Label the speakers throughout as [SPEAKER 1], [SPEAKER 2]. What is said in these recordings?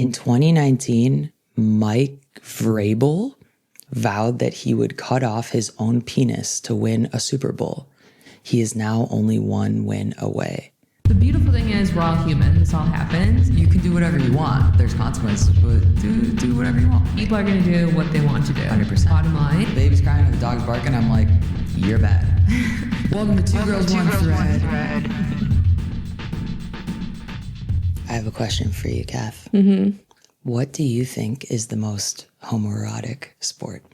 [SPEAKER 1] In 2019, Mike Vrabel vowed that he would cut off his own penis to win a Super Bowl. He is now only one win away.
[SPEAKER 2] The beautiful thing is we're all human. This all happens.
[SPEAKER 1] You can do whatever you want. There's consequences, but do whatever you want.
[SPEAKER 2] People are going to do what they want to do.
[SPEAKER 1] 100%.
[SPEAKER 2] Bottom line.
[SPEAKER 1] The baby's crying and the dog's barking. I'm like, you're bad. Welcome to Two Girls, One Thread. I have a question for you, Kath.
[SPEAKER 2] Mm-hmm.
[SPEAKER 1] What do you think is the most homoerotic sport?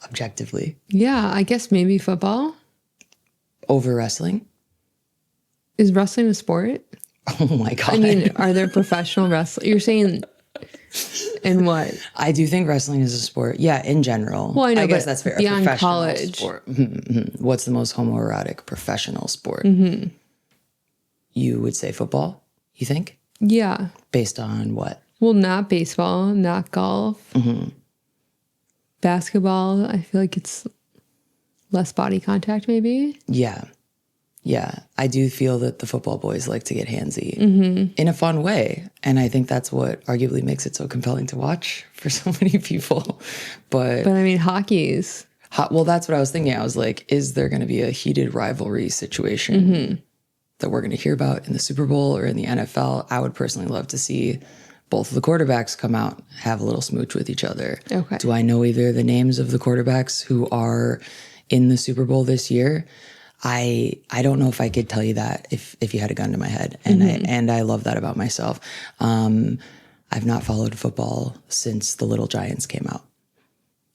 [SPEAKER 1] Objectively.
[SPEAKER 2] Yeah, I guess maybe football.
[SPEAKER 1] Over wrestling?
[SPEAKER 2] Is wrestling a sport?
[SPEAKER 1] Oh my God.
[SPEAKER 2] I mean, are there professional wrestlers? You're saying in what?
[SPEAKER 1] I do think wrestling is a sport. Yeah, in general.
[SPEAKER 2] Well, I know,
[SPEAKER 1] guess
[SPEAKER 2] but
[SPEAKER 1] that's fair.
[SPEAKER 2] beyond
[SPEAKER 1] a professional
[SPEAKER 2] college.
[SPEAKER 1] Sport. What's the most homoerotic professional sport? You would say football, you think?
[SPEAKER 2] Yeah.
[SPEAKER 1] Based on what?
[SPEAKER 2] Well, not baseball, not golf. Basketball, I feel like it's less body contact, maybe.
[SPEAKER 1] Yeah. I do feel that the football boys like to get handsy in a fun way. And I think that's what arguably makes it so compelling to watch for so many people. But
[SPEAKER 2] I mean, hockey's.
[SPEAKER 1] Well, that's what I was thinking. I was like, is there going to be a heated rivalry situation that we're going to hear about in the Super Bowl or in the NFL? I would personally love to see both of the quarterbacks come out, have a little smooch with each other.
[SPEAKER 2] Okay.
[SPEAKER 1] Do I know either the names of the quarterbacks who are in the Super Bowl this year? I don't know if I could tell you that if you had a gun to my head. And I love that about myself. I've not followed football since the Little Giants came out.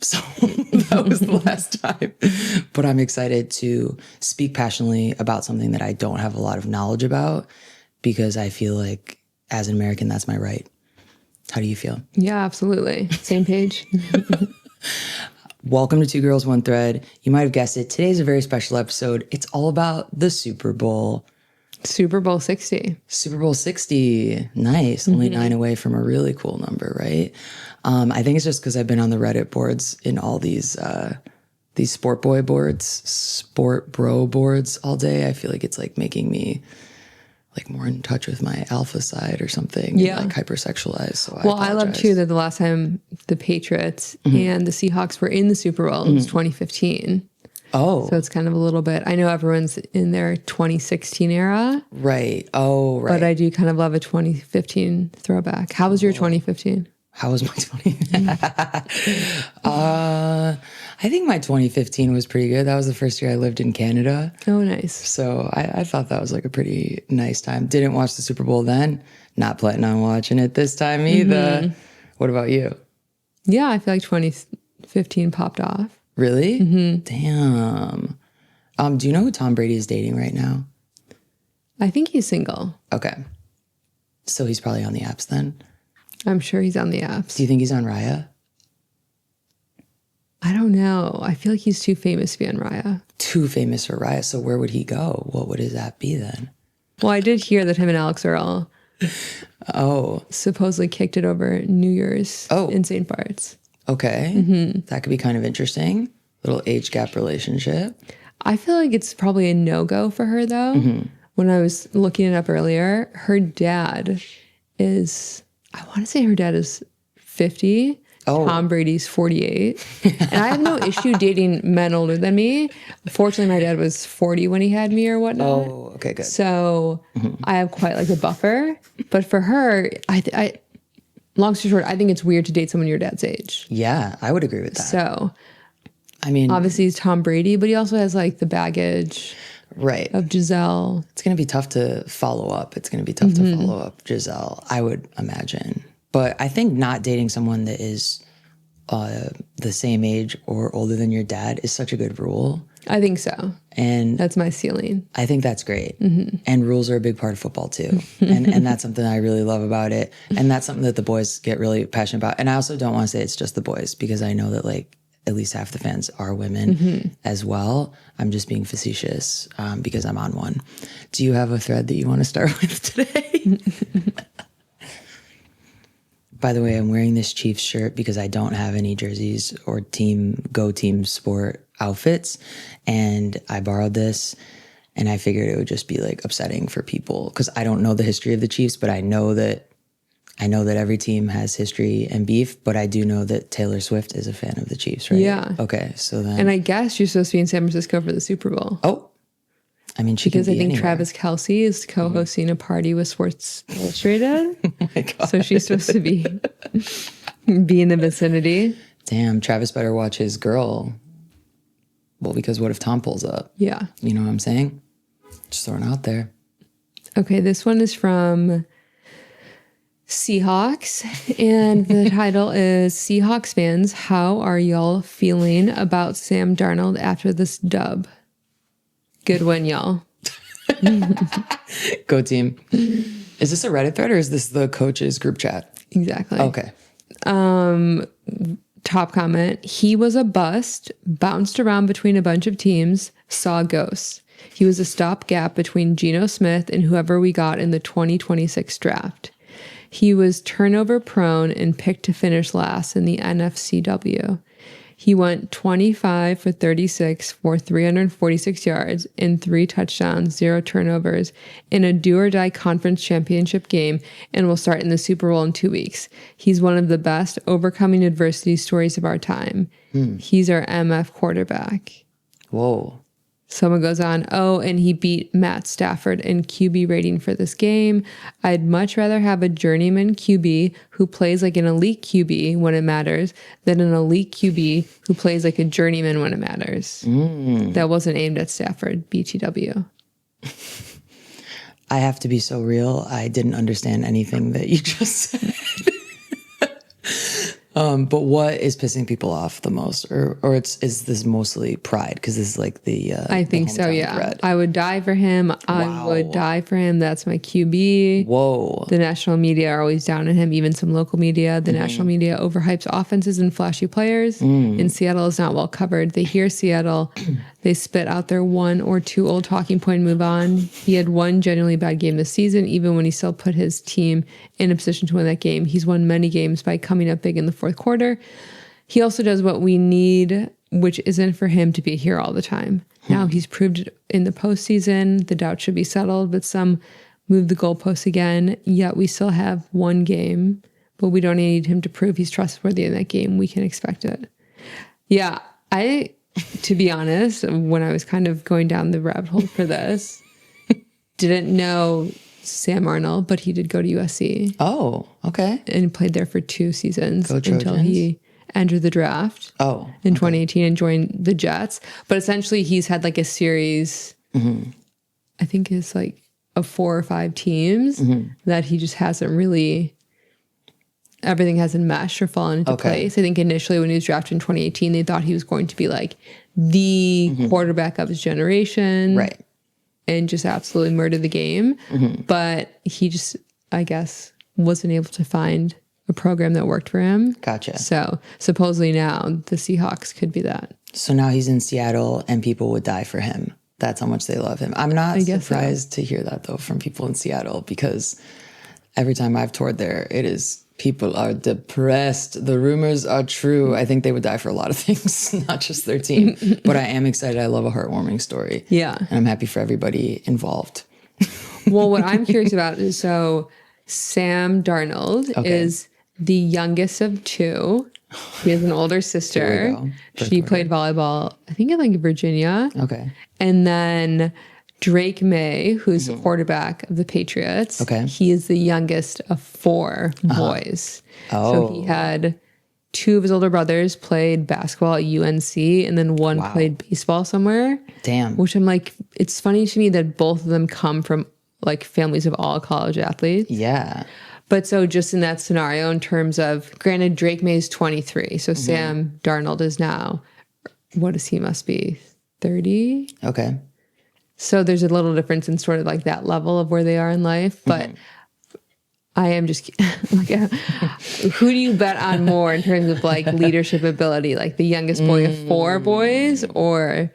[SPEAKER 1] So that was the last time. But I'm excited to speak passionately about something that I don't have a lot of knowledge about because I feel like as an American, that's my right. How do you feel?
[SPEAKER 2] Yeah, absolutely. Same page.
[SPEAKER 1] Welcome to Two Girls, One Thread. You might have guessed it. Today's a very special episode. It's all about the Super Bowl.
[SPEAKER 2] Super Bowl 60.
[SPEAKER 1] Super Bowl 60. Nice. Only 9 away from a really cool number, right? I think it's just because I've been on the Reddit boards in all these sport boy boards, sport bro boards all day. I feel like it's like making me like more in touch with my alpha side or something.
[SPEAKER 2] Yeah.
[SPEAKER 1] And, like hypersexualized. So
[SPEAKER 2] Well, I love too that the last time the Patriots and the Seahawks were in the Super Bowl was 2015.
[SPEAKER 1] Oh.
[SPEAKER 2] So it's kind of a little bit, I know everyone's in their 2016 era.
[SPEAKER 1] Right. Oh, right.
[SPEAKER 2] But I do kind of love a 2015 throwback. How was your 2015?
[SPEAKER 1] How was my 2015? I think my 2015 was pretty good. That was the first year I lived in Canada.
[SPEAKER 2] Oh, nice.
[SPEAKER 1] So I thought that was like a pretty nice time. Didn't watch the Super Bowl then. Not planning on watching it this time either. What about you?
[SPEAKER 2] Yeah, I feel like 2015 popped off.
[SPEAKER 1] Really? Damn. Do you know who Tom Brady is dating right now?
[SPEAKER 2] I think he's single.
[SPEAKER 1] Okay. So he's probably on the apps then?
[SPEAKER 2] I'm sure he's on the apps.
[SPEAKER 1] Do you think he's on Raya?
[SPEAKER 2] I don't know. I feel like he's too famous to be on Raya.
[SPEAKER 1] Too famous for Raya. So where would he go? What would his app be then?
[SPEAKER 2] Well, I did hear that him and Alex Earl supposedly kicked it over New Year's in St. Bart's.
[SPEAKER 1] Okay. That could be kind of interesting. Little age gap relationship.
[SPEAKER 2] I feel like it's probably a no-go for her, though. When I was looking it up earlier, her dad is, I want to say her dad is 50.
[SPEAKER 1] Oh.
[SPEAKER 2] Tom Brady's 48. And I have no issue dating men older than me. Fortunately, my dad was 40 when he had me or whatnot.
[SPEAKER 1] Oh, okay, good.
[SPEAKER 2] So I have quite like a buffer. But for her, I long story short, I think it's weird to date someone your dad's age.
[SPEAKER 1] Yeah, I would agree with that.
[SPEAKER 2] So,
[SPEAKER 1] I mean,
[SPEAKER 2] obviously he's Tom Brady, but he also has like the baggage of Giselle.
[SPEAKER 1] It's going to be tough to follow up. It's going to be tough to follow up Giselle, I would imagine. But I think not dating someone that is the same age or older than your dad is such a good rule.
[SPEAKER 2] I think so.
[SPEAKER 1] And
[SPEAKER 2] that's my ceiling.
[SPEAKER 1] I think that's great. And rules are a big part of football too. And that's something I really love about it. And that's something that the boys get really passionate about. And I also don't want to say it's just the boys because I know that like at least half the fans are women as well. I'm just being facetious because I'm on one. Do you have a thread that you want to start with today? By the way, I'm wearing this Chiefs shirt because I don't have any jerseys or team sport outfits. And I borrowed this And I figured it would just be like upsetting for people because I don't know the history of the Chiefs, but I know that every team has history and beef, but I do know that Taylor Swift is a fan of the Chiefs, right?
[SPEAKER 2] Yeah.
[SPEAKER 1] Okay, so then...
[SPEAKER 2] And I guess you're supposed to be in San Francisco for the Super Bowl.
[SPEAKER 1] Oh, I mean, she
[SPEAKER 2] because
[SPEAKER 1] can be
[SPEAKER 2] I think
[SPEAKER 1] anywhere.
[SPEAKER 2] Travis Kelce is co-hosting a party with Sports Illustrated.
[SPEAKER 1] Oh my God.
[SPEAKER 2] So she's supposed to be in the vicinity.
[SPEAKER 1] Damn, Travis better watch his girl. Well, because what if Tom pulls up?
[SPEAKER 2] Yeah.
[SPEAKER 1] You know what I'm saying? Just throwing it out there.
[SPEAKER 2] Okay, this one is from Seahawks, and the title is Seahawks fans, how are y'all feeling about Sam Darnold after this dub? Good win, y'all.
[SPEAKER 1] Go team. Is this a Reddit thread or is this the coaches group chat?
[SPEAKER 2] Exactly.
[SPEAKER 1] Okay.
[SPEAKER 2] Top comment, he was a bust, bounced around between a bunch of teams, saw ghosts. He was a stopgap between Geno Smith and whoever we got in the 2026 draft. He was turnover prone and picked to finish last in the NFCW. He went 25 for 36 for 346 yards and 3 touchdowns, 0 turnovers in a do-or-die conference championship game and will start in the Super Bowl in 2 weeks. He's one of the best overcoming adversity stories of our time. He's our MF quarterback.
[SPEAKER 1] Whoa.
[SPEAKER 2] Someone goes on, oh, and he beat Matt Stafford in QB rating for this game. I'd much rather have a journeyman QB who plays like an elite QB when it matters than an elite QB who plays like a journeyman when it matters. That wasn't aimed at Stafford, BTW.
[SPEAKER 1] I have to be so real. I didn't understand anything that you just said. But what is pissing people off the most, or is this mostly pride? Because this is like the
[SPEAKER 2] I think so. Yeah,
[SPEAKER 1] thread.
[SPEAKER 2] I would die for him. I would die for him. That's my QB.
[SPEAKER 1] Whoa.
[SPEAKER 2] The national media are always down on him. Even some local media. The national media overhypes offenses and flashy players. And Seattle is not well covered. They hear Seattle. They spit out their 1 or 2 old talking point and move on. He had one genuinely bad game this season, even when he still put his team in a position to win that game. He's won many games by coming up big in the fourth quarter. He also does what we need, which isn't for him to be here all the time. Now he's proved it in the postseason. The doubt should be settled, but some move the goalposts again. Yet we still have one game, but we don't need him to prove he's trustworthy in that game. We can expect it. Yeah, to be honest, when I was kind of going down the rabbit hole for this, didn't know Sam Darnold, but he did go to USC.
[SPEAKER 1] Oh, okay.
[SPEAKER 2] And played there for 2 seasons
[SPEAKER 1] Go
[SPEAKER 2] until
[SPEAKER 1] Trojans.
[SPEAKER 2] he entered the draft.
[SPEAKER 1] Oh,
[SPEAKER 2] in 2018 and joined the Jets. But essentially, he's had like a series. I think it's like of 4 or 5 teams that he just hasn't really. Everything hasn't meshed or fallen into place. I think initially when he was drafted in 2018, they thought he was going to be like the quarterback of his generation.
[SPEAKER 1] Right.
[SPEAKER 2] And just absolutely murder the game. But he just, I guess, wasn't able to find a program that worked for him.
[SPEAKER 1] Gotcha.
[SPEAKER 2] So supposedly now the Seahawks could be that.
[SPEAKER 1] So now he's in Seattle and people would die for him. That's how much they love him. I'm not surprised to hear that, though, from people in Seattle, because every time I've toured there, it is people are depressed. The rumors are true. I think they would die for a lot of things, not just their team. But I am excited. I love a heartwarming story.
[SPEAKER 2] Yeah.
[SPEAKER 1] And I'm happy for everybody involved.
[SPEAKER 2] Well, what I'm curious about is, so Sam Darnold is the youngest of 2. He has an older sister. She played volleyball, I think in like Virginia.
[SPEAKER 1] Okay.
[SPEAKER 2] And then Drake May, who's the quarterback of the Patriots.
[SPEAKER 1] Okay.
[SPEAKER 2] He is the youngest of 4 boys. So he had 2 of his older brothers played basketball at UNC, and then one played baseball somewhere.
[SPEAKER 1] Damn.
[SPEAKER 2] Which I'm like, it's funny to me that both of them come from like families of all college athletes.
[SPEAKER 1] Yeah.
[SPEAKER 2] But so just in that scenario, in terms of, granted, Drake May is 23. So Sam Darnold is now, what is he, must be 30?
[SPEAKER 1] Okay.
[SPEAKER 2] So there's a little difference in sort of like that level of where they are in life. But I am just like, who do you bet on more in terms of like leadership ability? Like the youngest boy of 4 boys, or?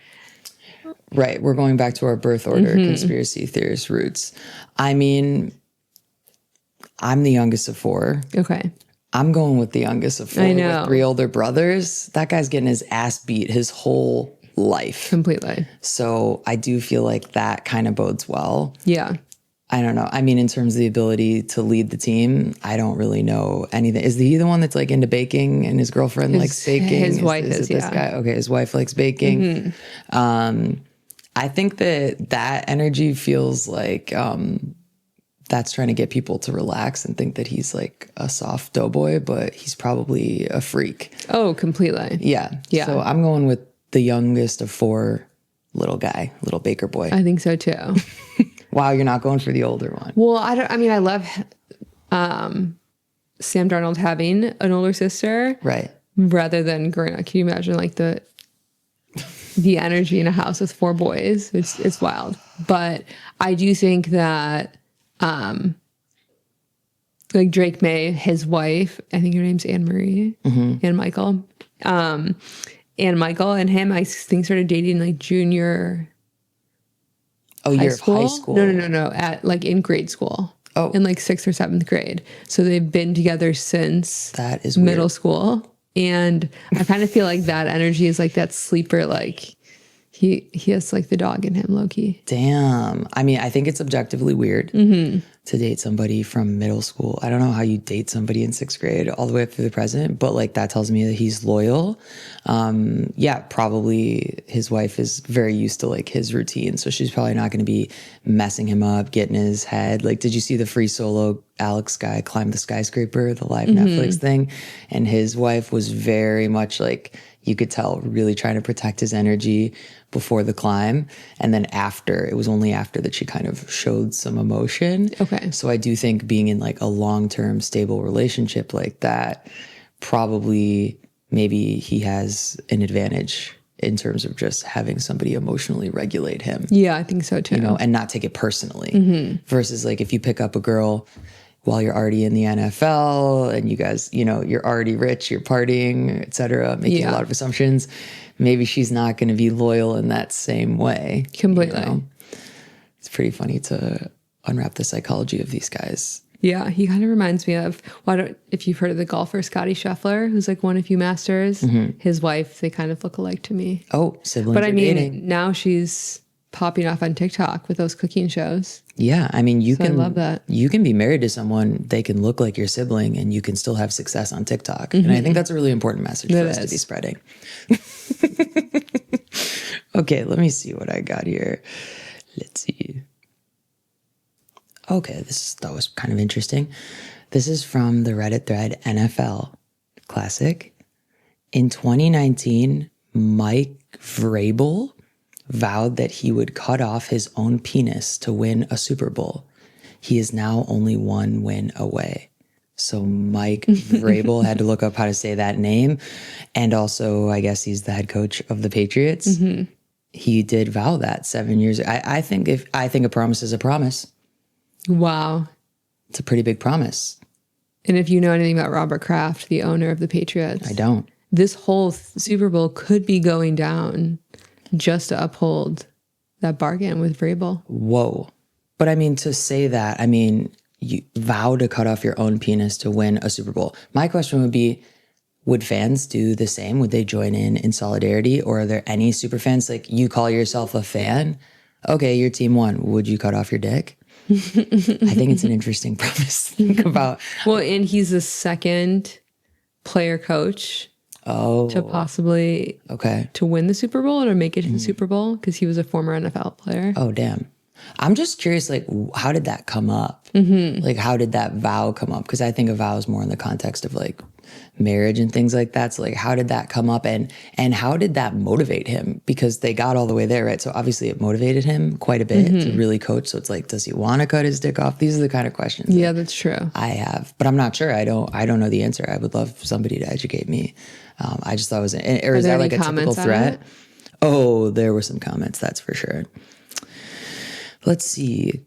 [SPEAKER 1] Right. We're going back to our birth order conspiracy theorist roots. I mean, I'm the youngest of 4.
[SPEAKER 2] Okay.
[SPEAKER 1] I'm going with the youngest of 4
[SPEAKER 2] I know.
[SPEAKER 1] with 3 older brothers. That guy's getting his ass beat his whole life.
[SPEAKER 2] Completely.
[SPEAKER 1] So I do feel like that kind of bodes well.
[SPEAKER 2] Yeah.
[SPEAKER 1] I don't know. I mean, in terms of the ability to lead the team, I don't really know anything. Is he the one that's like into baking and his girlfriend likes baking?
[SPEAKER 2] His wife
[SPEAKER 1] is it this guy? Okay, his wife likes baking. I think that energy feels like that's trying to get people to relax and think that he's like a soft doughboy, but he's probably a freak.
[SPEAKER 2] Oh, completely.
[SPEAKER 1] Yeah. So I'm going with the youngest of 4, little guy, little baker boy.
[SPEAKER 2] I think so too.
[SPEAKER 1] Wow, you're not going for the older one.
[SPEAKER 2] Well, I love Sam Darnold having an older sister.
[SPEAKER 1] Right.
[SPEAKER 2] Rather than growing up. Can you imagine like the energy in a house with 4 boys? It's wild. But I do think that like Drake May, his wife, I think her name's Anne Marie, and Michael. And Michael and him, I think, started dating like junior high school. No. At like in grade school. Oh. In like 6th or 7th grade. So they've been together since
[SPEAKER 1] that is
[SPEAKER 2] middle
[SPEAKER 1] weird.
[SPEAKER 2] School. And I kind of feel like that energy is like that sleeper, like he has like the dog in him, low-key.
[SPEAKER 1] Damn. I mean, I think it's objectively weird to date somebody from middle school. I don't know how you date somebody in 6th grade all the way up through the present, but like that tells me that he's loyal. Yeah, probably his wife is very used to like his routine, so she's probably not going to be messing him up, getting in his head. Like, did you see the Free Solo Alex guy climb the skyscraper, the live Netflix thing? And his wife was very much like, you could tell, really trying to protect his energy before the climb. And then after, it was only after that she kind of showed some emotion.
[SPEAKER 2] Okay.
[SPEAKER 1] So I do think being in like a long-term stable relationship like that, probably maybe he has an advantage in terms of just having somebody emotionally regulate him.
[SPEAKER 2] Yeah, I think so too.
[SPEAKER 1] You know, and not take it personally. Versus like if you pick up a girl while you're already in the NFL and you guys, you know, you're already rich, you're partying, et cetera, making a lot of assumptions, maybe she's not going to be loyal in that same way.
[SPEAKER 2] Completely.
[SPEAKER 1] You know? It's pretty funny to unwrap the psychology of these guys.
[SPEAKER 2] Yeah, he kind of reminds me of, if you've heard of the golfer Scotty Scheffler, who's like won a few Masters, his wife, they kind of look alike to me.
[SPEAKER 1] Oh, siblings
[SPEAKER 2] But I mean,
[SPEAKER 1] dating.
[SPEAKER 2] now she's popping off on TikTok with those cooking shows.
[SPEAKER 1] Yeah, I mean,
[SPEAKER 2] I love that.
[SPEAKER 1] You can be married to someone, they can look like your sibling, and you can still have success on TikTok. And I think that's a really important message for us to be spreading. Okay, let me see what I got here. Let's see. Okay, that was kind of interesting. This is from the Reddit thread NFL Classic. In 2019, Mike Vrabel vowed that he would cut off his own penis to win a Super Bowl. He is now only 1 win away. So Mike Vrabel had to look up how to say that name. And also, I guess he's the head coach of the Patriots. He did vow that 7 years ago. I think a promise is a promise.
[SPEAKER 2] Wow.
[SPEAKER 1] It's a pretty big promise.
[SPEAKER 2] And if you know anything about Robert Kraft, the owner of the Patriots,
[SPEAKER 1] I don't.
[SPEAKER 2] This whole Super Bowl could be going down just to uphold that bargain with Vrabel.
[SPEAKER 1] Whoa. But I mean, to say that, I mean, you vow to cut off your own penis to win a Super Bowl. My question would be, would fans do the same? Would they join in solidarity? Or are there any super fans, like you call yourself a fan? Okay, your team won. Would you cut off your dick? I think it's an interesting premise to think about.
[SPEAKER 2] Well, and he's the second player coach to possibly to win the Super Bowl or make it to the Super Bowl, because he was a former NFL player.
[SPEAKER 1] Oh, damn. I'm just curious, like, how did that come up? Like, how did that vow come up? Because I think a vow is more in the context of like marriage and things like that. So like, how did that come up, and how did that motivate him? Because they got all the way there, right? So obviously it motivated him quite a bit to really coach. So it's like, does he want to cut his dick off? These are the kind of questions.
[SPEAKER 2] Yeah, that's true.
[SPEAKER 1] I have, but I'm not sure. I don't know the answer. I would love somebody to educate me. I just thought it was, or is that like a typical threat? Oh, there were some comments, that's for sure. Let's see.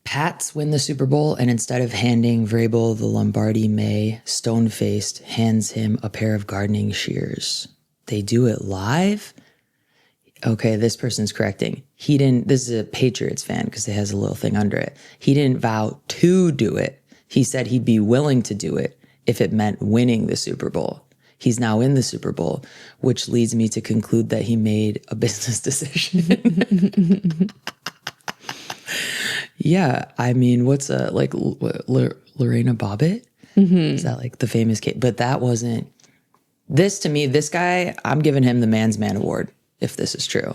[SPEAKER 1] Pats win the Super Bowl, and instead of handing Vrabel the Lombardi May, stone-faced hands him a pair of gardening shears. They do it live? Okay, this person's correcting. He didn't, this is a Patriots fan because it has a little thing under it. He didn't vow to do it. He said he'd be willing to do it if it meant winning the Super Bowl. He's now in the Super Bowl, which leads me to conclude that he made a business decision. Yeah, I mean, what's like Lorena Bobbitt? Is that like the famous case? But that wasn't, this to me, this guy, I'm giving him the man's man award if this is true.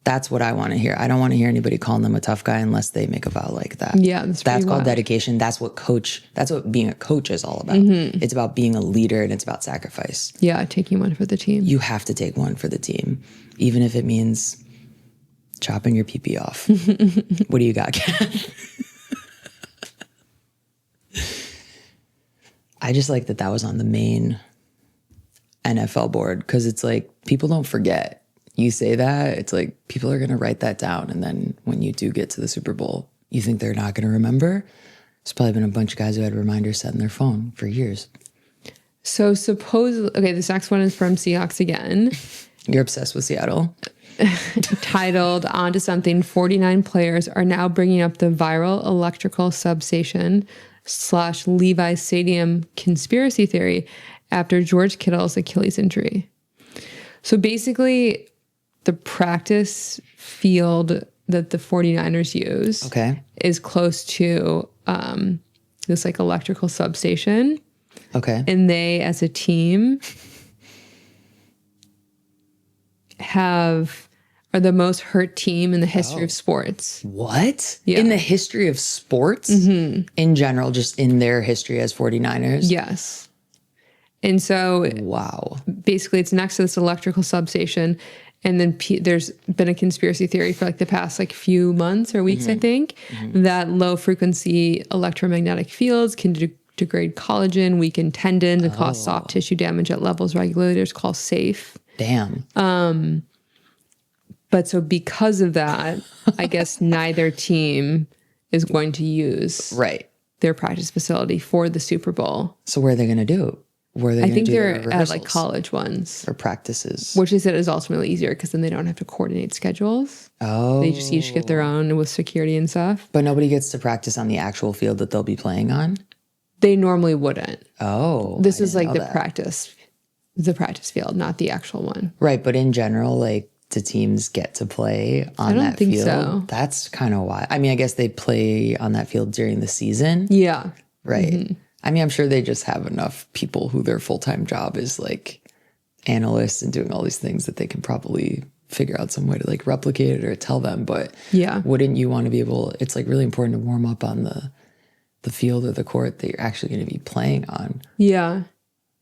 [SPEAKER 1] That's what I want to hear. I don't want to hear anybody calling them a tough guy unless they make a vow like that.
[SPEAKER 2] Yeah,
[SPEAKER 1] that's called dedication. That's what being a coach is all about. It's about being a leader and it's about sacrifice.
[SPEAKER 2] Yeah, taking one for the team.
[SPEAKER 1] You have to take one for the team, even if it means chopping your pee-pee off. What do you got, Kat? I just like that was on the main NFL board because it's like people don't forget. You say that, it's like people are going to write that down. And then when you do get to the Super Bowl, you think they're not going to remember? There's probably been a bunch of guys who had reminders set in their phone for years.
[SPEAKER 2] So supposedly, this next one is from Seahawks again.
[SPEAKER 1] You're obsessed with Seattle.
[SPEAKER 2] Titled Onto Something, 49 players are now bringing up the viral electrical substation / Levi Stadium conspiracy theory after George Kittle's Achilles injury. So basically, the practice field that the 49ers use is close to this like electrical substation.
[SPEAKER 1] Okay.
[SPEAKER 2] And they, as a team, are the most hurt team in the history of sports.
[SPEAKER 1] What?
[SPEAKER 2] Yeah.
[SPEAKER 1] In the history of sports? In general, just in their history as 49ers?
[SPEAKER 2] Yes. And so
[SPEAKER 1] wow.
[SPEAKER 2] Basically it's next to this electrical substation. And then there's been a conspiracy theory for like the past like few months or weeks, I think, that low frequency electromagnetic fields can degrade collagen, weaken tendons, and cause soft tissue damage at levels regulators call safe.
[SPEAKER 1] Damn.
[SPEAKER 2] But so because of that, I guess neither team is going to use their practice facility for the Super Bowl.
[SPEAKER 1] So where are they going to do?
[SPEAKER 2] I think they're at like college ones.
[SPEAKER 1] Or practices.
[SPEAKER 2] Which they said is ultimately easier because then they don't have to coordinate schedules.
[SPEAKER 1] Oh.
[SPEAKER 2] They just each get their own with security and stuff.
[SPEAKER 1] But nobody gets to practice on the actual field that they'll be playing on?
[SPEAKER 2] They normally wouldn't.
[SPEAKER 1] Oh.
[SPEAKER 2] This is like the practice field, not the actual one.
[SPEAKER 1] Right, but in general, like, do teams get to play on that field? I don't think so. That's kind of why. I mean, I guess they play on that field during the season.
[SPEAKER 2] Yeah.
[SPEAKER 1] Right. I mean, I'm sure they just have enough people who their full-time job is like analysts and doing all these things that they can probably figure out some way to like replicate it or tell them. But wouldn't you want to be able, it's like really important to warm up on the field or the court that you're actually going to be playing on.
[SPEAKER 2] Yeah.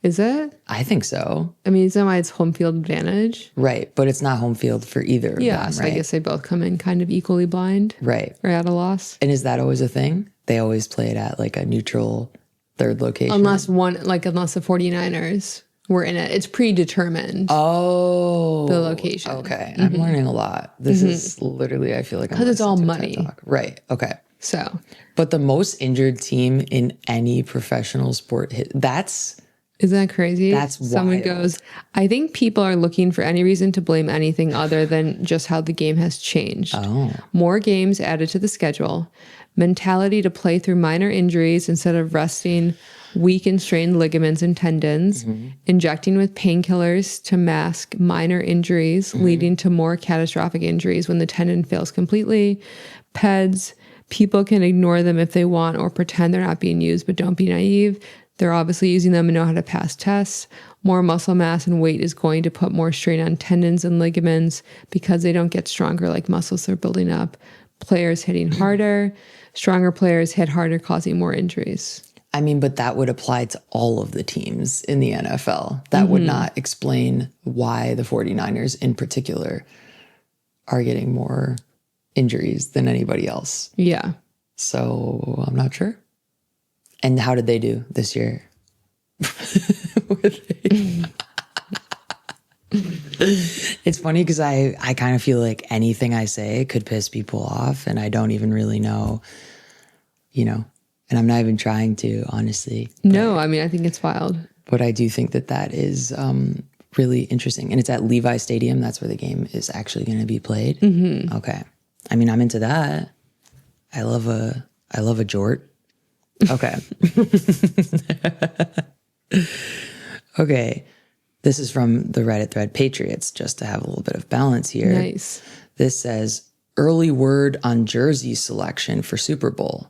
[SPEAKER 2] Is it?
[SPEAKER 1] I think so.
[SPEAKER 2] I mean, isn't why it's home field advantage?
[SPEAKER 1] Right. But it's not home field for either of them,
[SPEAKER 2] so
[SPEAKER 1] right?
[SPEAKER 2] I guess they both come in kind of equally blind.
[SPEAKER 1] Right.
[SPEAKER 2] Or at a loss.
[SPEAKER 1] And is that always a thing? They always play it at like a neutral third location?
[SPEAKER 2] Unless the 49ers were in it. It's predetermined.
[SPEAKER 1] Oh.
[SPEAKER 2] The location.
[SPEAKER 1] Okay. I'm learning a lot. This is literally, I feel like I'm
[SPEAKER 2] because it's all money.
[SPEAKER 1] Right. Okay.
[SPEAKER 2] So.
[SPEAKER 1] But the most injured team in any professional sport,
[SPEAKER 2] Isn't that crazy?
[SPEAKER 1] That's wild.
[SPEAKER 2] Someone goes, I think people are looking for any reason to blame anything other than just how the game has changed.
[SPEAKER 1] Oh.
[SPEAKER 2] More games added to the schedule. Mentality to play through minor injuries instead of resting weak and strained ligaments and tendons. Injecting with painkillers to mask minor injuries, leading to more catastrophic injuries when the tendon fails completely. PEDs. People can ignore them if they want or pretend they're not being used, but don't be naive. They're obviously using them and know how to pass tests. More muscle mass and weight is going to put more strain on tendons and ligaments because they don't get stronger like muscles they're building up. Players hitting harder. Stronger players hit harder, causing more injuries.
[SPEAKER 1] I mean, but that would apply to all of the teams in the NFL. That would not explain why the 49ers in particular are getting more injuries than anybody else.
[SPEAKER 2] Yeah.
[SPEAKER 1] So I'm not sure. And how did they do this year? It's funny because I kind of feel like anything I say could piss people off and I don't even really know, and I'm not even trying to, honestly.
[SPEAKER 2] No, I mean, I think it's wild.
[SPEAKER 1] But I do think that is really interesting. And it's at Levi Stadium. That's where the game is actually going to be played. Okay. I mean, I'm into that. I love a jort. Okay. Okay. This is from the Reddit thread Patriots, just to have a little bit of balance here.
[SPEAKER 2] Nice.
[SPEAKER 1] This says, early word on jersey selection for Super Bowl.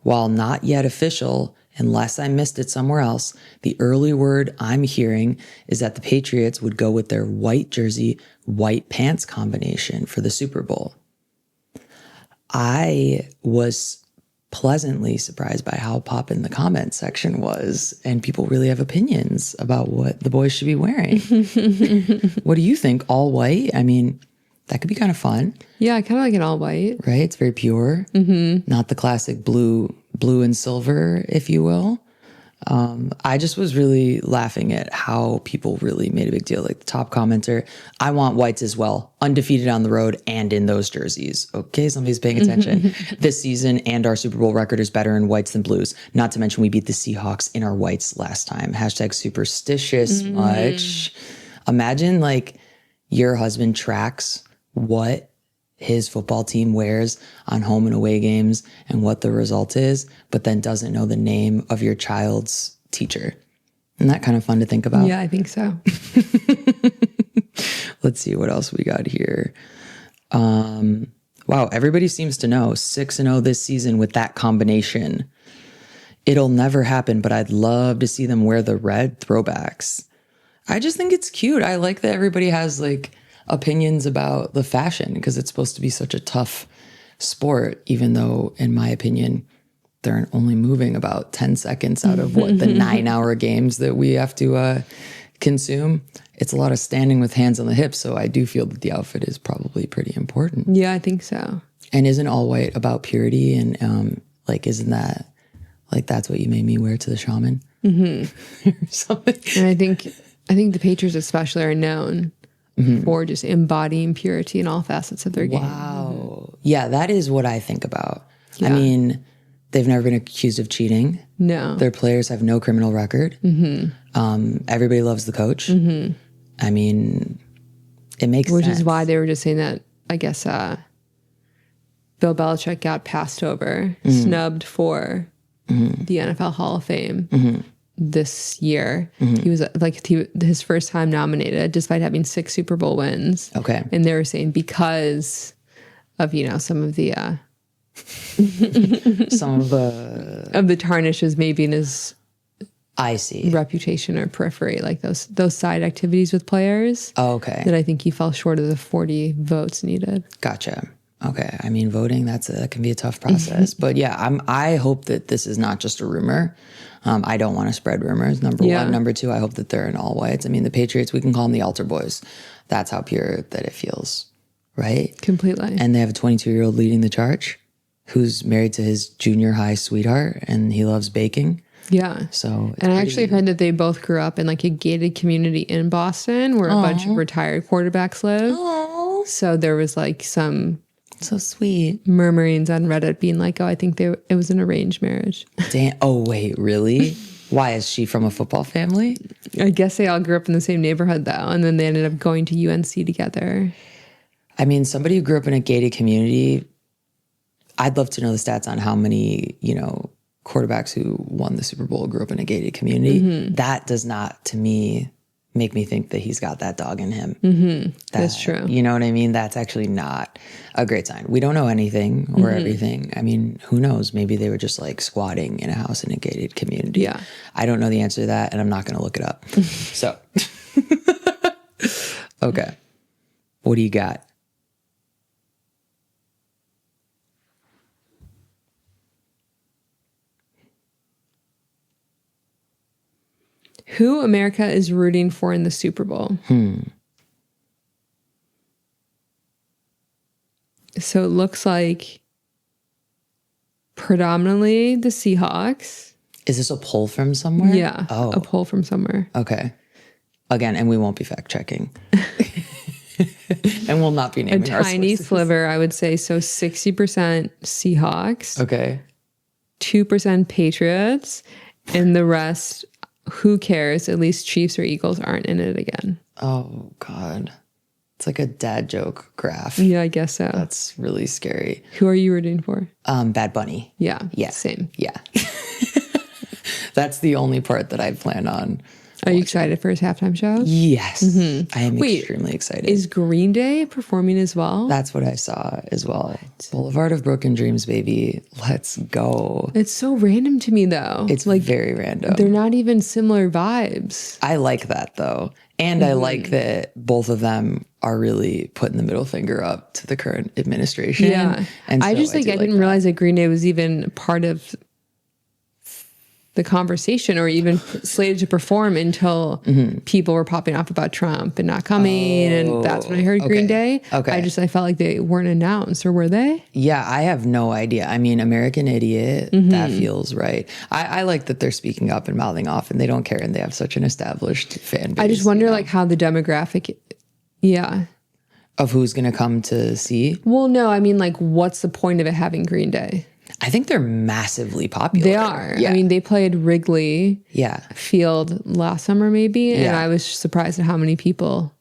[SPEAKER 1] While not yet official, unless I missed it somewhere else, the early word I'm hearing is that the Patriots would go with their white jersey, white pants combination for the Super Bowl. I was pleasantly surprised by how poppin' the comment section was, and people really have opinions about what the boys should be wearing. What do you think? All white? I mean, that could be kind of fun.
[SPEAKER 2] Yeah, I kind of like it all white.
[SPEAKER 1] Right? It's very pure. Not the classic blue and silver, if you will. I just was really laughing at how people really made a big deal. Like the top commenter, I want whites as well, undefeated on the road and in those jerseys. Okay, somebody's paying attention. This season and our Super Bowl record is better in whites than blues. Not to mention we beat the Seahawks in our whites last time. Hashtag superstitious much. Imagine like your husband tracks what his football team wears on home and away games and what the result is, but then doesn't know the name of your child's teacher. Isn't that kind of fun to think about?
[SPEAKER 2] Yeah, I think so.
[SPEAKER 1] Let's see what else we got here. Wow, everybody seems to know 6-0 this season with that combination. It'll never happen, but I'd love to see them wear the red throwbacks. I just think it's cute. I like that everybody has like opinions about the fashion because it's supposed to be such a tough sport, even though, in my opinion, they're only moving about 10 seconds out of what the 9-hour games that we have to consume. It's a lot of standing with hands on the hips. So I do feel that the outfit is probably pretty important.
[SPEAKER 2] Yeah, I think so.
[SPEAKER 1] And isn't all white about purity? And like, isn't that like, that's what you made me wear to the shaman? Or something.
[SPEAKER 2] And I think the Patriots especially are known for just embodying purity in all facets of their game.
[SPEAKER 1] Wow. Yeah, that is what I think about.
[SPEAKER 2] Yeah.
[SPEAKER 1] I mean, they've never been accused of cheating.
[SPEAKER 2] No.
[SPEAKER 1] Their players have no criminal record. Everybody loves the coach. I mean, it makes sense.
[SPEAKER 2] Which is why they were just saying that, I guess, Bill Belichick got passed over, snubbed for the NFL Hall of Fame this year. He was his first time nominated despite having 6 Super Bowl wins.
[SPEAKER 1] Okay.
[SPEAKER 2] And they were saying because of, some of the of the tarnishes maybe in his reputation or periphery, like those side activities with players.
[SPEAKER 1] Oh, okay.
[SPEAKER 2] That I think he fell short of the 40 votes needed.
[SPEAKER 1] Gotcha. Okay. I mean, voting, that can be a tough process. But yeah, I hope that this is not just a rumor. I don't want to spread rumors, number one. Number two, I hope that they're in all whites. I mean, the Patriots, we can call them the altar boys. That's how pure that it feels, right?
[SPEAKER 2] Completely.
[SPEAKER 1] And they have a 22-year-old leading the charge who's married to his junior high sweetheart, and he loves baking.
[SPEAKER 2] Yeah.
[SPEAKER 1] So,
[SPEAKER 2] and I actually heard that they both grew up in like a gated community in Boston where a bunch of retired quarterbacks live.
[SPEAKER 1] Aww.
[SPEAKER 2] So there was like some
[SPEAKER 1] so sweet
[SPEAKER 2] murmurings on Reddit being like, oh, I think it was an arranged marriage.
[SPEAKER 1] Damn. Oh, wait, really? Why? Is she from a football family?
[SPEAKER 2] I guess they all grew up in the same neighborhood though. And then they ended up going to UNC together.
[SPEAKER 1] I mean, somebody who grew up in a gated community, I'd love to know the stats on how many, quarterbacks who won the Super Bowl grew up in a gated community. That does not, to me, make me think that he's got that dog in him.
[SPEAKER 2] That's true.
[SPEAKER 1] You know what I mean? That's actually not a great sign. We don't know anything or everything. I mean, who knows? Maybe they were just like squatting in a house in a gated community.
[SPEAKER 2] Yeah.
[SPEAKER 1] I don't know the answer to that, and I'm not going to look it up. So, okay. What do you got?
[SPEAKER 2] Who America is rooting for in the Super Bowl? So it looks like predominantly the Seahawks.
[SPEAKER 1] Is this a poll from somewhere?
[SPEAKER 2] Yeah.
[SPEAKER 1] Oh.
[SPEAKER 2] A poll from somewhere.
[SPEAKER 1] Okay. Again, and we won't be fact checking. And we'll not be naming our
[SPEAKER 2] tiny
[SPEAKER 1] sources.
[SPEAKER 2] sliver, I would say. So 60% Seahawks.
[SPEAKER 1] Okay.
[SPEAKER 2] 2% Patriots. And the rest, who cares? At least Chiefs or Eagles aren't in it again.
[SPEAKER 1] Oh, God. It's like a dad joke graph.
[SPEAKER 2] Yeah, I guess so.
[SPEAKER 1] That's really scary.
[SPEAKER 2] Who are you rooting for?
[SPEAKER 1] Bad Bunny.
[SPEAKER 2] Yeah.
[SPEAKER 1] Yeah.
[SPEAKER 2] Same.
[SPEAKER 1] Yeah. That's the only part that I plan on
[SPEAKER 2] Are you excited for his halftime show?
[SPEAKER 1] Yes. I am extremely excited.
[SPEAKER 2] Is Green Day performing as well?
[SPEAKER 1] That's what I saw as well. Boulevard of Broken Dreams, baby. Let's go.
[SPEAKER 2] It's so random to me, though.
[SPEAKER 1] It's like very random.
[SPEAKER 2] They're not even similar vibes.
[SPEAKER 1] I like that, though. And I like that both of them are really putting the middle finger up to the current administration.
[SPEAKER 2] Yeah.
[SPEAKER 1] And
[SPEAKER 2] I
[SPEAKER 1] so
[SPEAKER 2] didn't realize that Green Day was even part of the conversation or even slated to perform until people were popping off about Trump and not coming. And that's when I heard Green Day.
[SPEAKER 1] Okay.
[SPEAKER 2] I felt like they weren't announced, or were they?
[SPEAKER 1] Yeah, I have no idea. I mean, American Idiot, that feels right. I like that they're speaking up and mouthing off and they don't care and they have such an established fan base.
[SPEAKER 2] I just wonder like how the demographic,
[SPEAKER 1] of who's going to come to see.
[SPEAKER 2] Well, no, I mean like what's the point of it having Green Day?
[SPEAKER 1] I think they're massively popular.
[SPEAKER 2] They are.
[SPEAKER 1] Yeah.
[SPEAKER 2] I mean, they played Wrigley Field last summer maybe, and I was surprised at how many people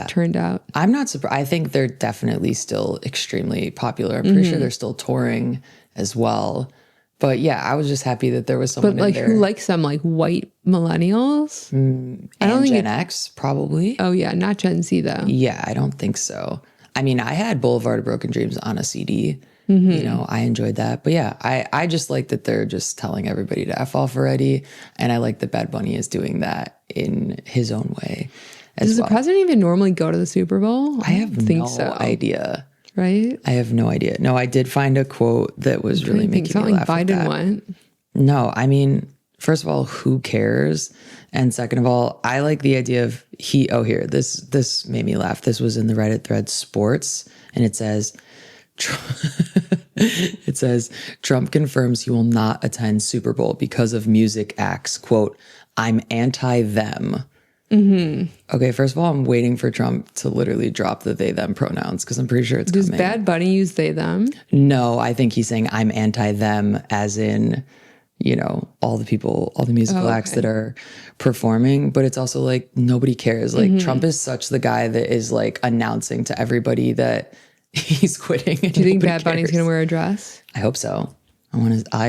[SPEAKER 2] turned out.
[SPEAKER 1] I'm not surprised. I think they're definitely still extremely popular. I'm pretty sure they're still touring as well. But yeah, I was just happy that there was someone
[SPEAKER 2] But like
[SPEAKER 1] in there.
[SPEAKER 2] who likes them? Like white millennials?
[SPEAKER 1] I don't think Gen X, probably.
[SPEAKER 2] Oh yeah, not Gen Z though.
[SPEAKER 1] Yeah, I don't think so. I mean, I had Boulevard of Broken Dreams on a CD. You know, I enjoyed that. But yeah, I just like that they're just telling everybody to F off already. And I like that Bad Bunny is doing that in his own way as
[SPEAKER 2] Does
[SPEAKER 1] well.
[SPEAKER 2] the president even normally go to the Super Bowl?
[SPEAKER 1] I have no idea.
[SPEAKER 2] Right?
[SPEAKER 1] I have no idea. No, I did find a quote that was really making me laugh.
[SPEAKER 2] Biden went.
[SPEAKER 1] No, I mean, first of all, who cares? And second of all, I like the idea of this made me laugh. This was in the Reddit thread Sports, and it says, Trump confirms he will not attend Super Bowl because of music acts. Quote, I'm anti them. Okay, first of all, I'm waiting for Trump to literally drop the they them pronouns because I'm pretty sure it's
[SPEAKER 2] Does
[SPEAKER 1] coming.
[SPEAKER 2] Bad Bunny use they them?
[SPEAKER 1] No, I think he's saying I'm anti them as in, you know, all the musical acts that are performing. But it's also like nobody cares. Like Trump is such the guy that is like announcing to everybody that he's quitting. Do
[SPEAKER 2] you think Bad Bunny's going to wear a dress?
[SPEAKER 1] I hope so. I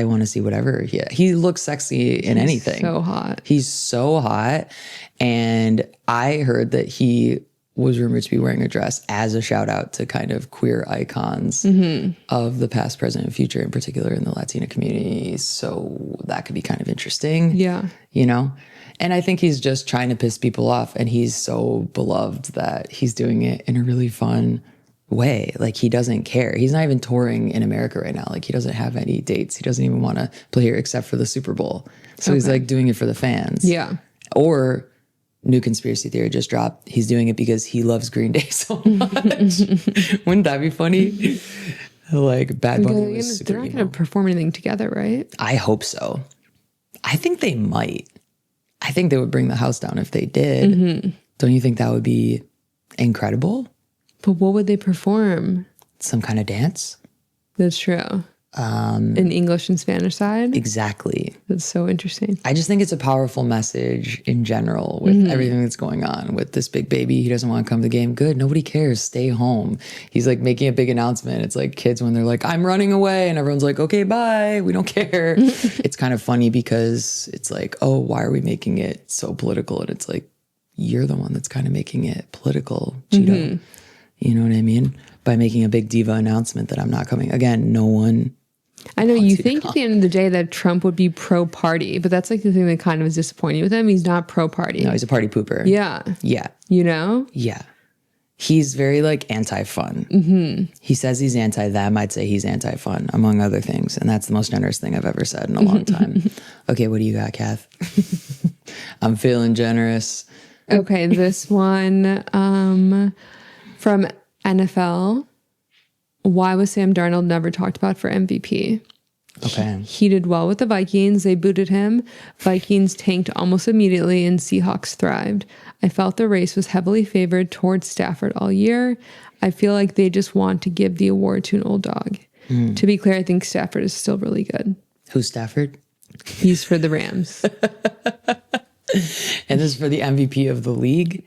[SPEAKER 1] want to see whatever. He looks sexy in anything.
[SPEAKER 2] So hot.
[SPEAKER 1] He's so hot. And I heard that he was rumored to be wearing a dress as a shout out to kind of queer icons of the past, present, and future, in particular in the Latina community. So that could be kind of interesting.
[SPEAKER 2] Yeah.
[SPEAKER 1] You know? And I think he's just trying to piss people off. And he's so beloved that he's doing it in a really fun way. Like he doesn't care. He's not even touring in America right now. Like he doesn't have any dates. He doesn't even want to play here except for the Super Bowl. So he's like doing it for the fans.
[SPEAKER 2] Yeah.
[SPEAKER 1] Or new conspiracy theory just dropped. He's doing it because he loves Green Day so much. Wouldn't that be funny? Like Bad Bunny was super
[SPEAKER 2] They're not going to perform anything together, right?
[SPEAKER 1] I hope so. I think they might. I think they would bring the house down if they did. Don't you think that would be incredible?
[SPEAKER 2] But what would they perform?
[SPEAKER 1] Some kind of dance?
[SPEAKER 2] That's true. In English and Spanish side?
[SPEAKER 1] Exactly.
[SPEAKER 2] That's so interesting.
[SPEAKER 1] I just think it's a powerful message in general with everything that's going on with this big baby. He doesn't want to come to the game. Good. Nobody cares. Stay home. He's like making a big announcement. It's like kids when they're like, I'm running away. And everyone's like, okay, bye. We don't care. It's kind of funny because it's like, oh, why are we making it so political? And it's like, you're the one that's kind of making it political, Cheeto. You know what I mean? By making a big diva announcement that I'm not coming. Again, no one.
[SPEAKER 2] I know you think at the end of the day that Trump would be pro-party, but that's like the thing that kind of is disappointing with him. He's not pro-party.
[SPEAKER 1] No, he's a party pooper.
[SPEAKER 2] Yeah.
[SPEAKER 1] Yeah.
[SPEAKER 2] You know?
[SPEAKER 1] Yeah. He's very like anti-fun. He says he's anti-them. I'd say he's anti-fun, among other things. And that's the most generous thing I've ever said in a long time. Okay, what do you got, Kath? I'm feeling generous.
[SPEAKER 2] Okay, this one from NFL. Why was Sam Darnold never talked about for MVP?
[SPEAKER 1] Okay.
[SPEAKER 2] He did well with the Vikings. They booted him. Vikings tanked almost immediately and Seahawks thrived. I felt the race was heavily favored towards Stafford all year. I feel like they just want to give the award to an old dog. To be clear, I think Stafford is still really good.
[SPEAKER 1] Who's Stafford?
[SPEAKER 2] He's for the Rams.
[SPEAKER 1] And this is for the MVP of the league?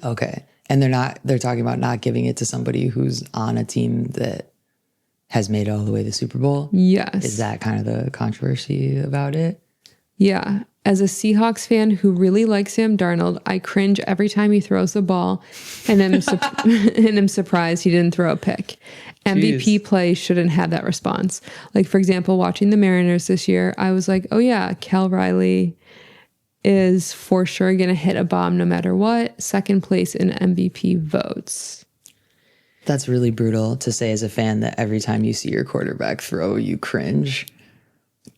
[SPEAKER 1] Okay. And they're talking about not giving it to somebody who's on a team that has made it all the way to the Super Bowl?
[SPEAKER 2] Yes.
[SPEAKER 1] Is that kind of the controversy about it?
[SPEAKER 2] Yeah. As a Seahawks fan who really likes Sam Darnold, I cringe every time he throws the ball, and I'm surprised he didn't throw a pick. MVP play shouldn't have that response. Like, for example, watching the Mariners this year, I was like, oh yeah, Cal Riley is for sure going to hit a bomb no matter what. Second place in MVP votes.
[SPEAKER 1] That's really brutal to say as a fan, that every time you see your quarterback throw, you cringe.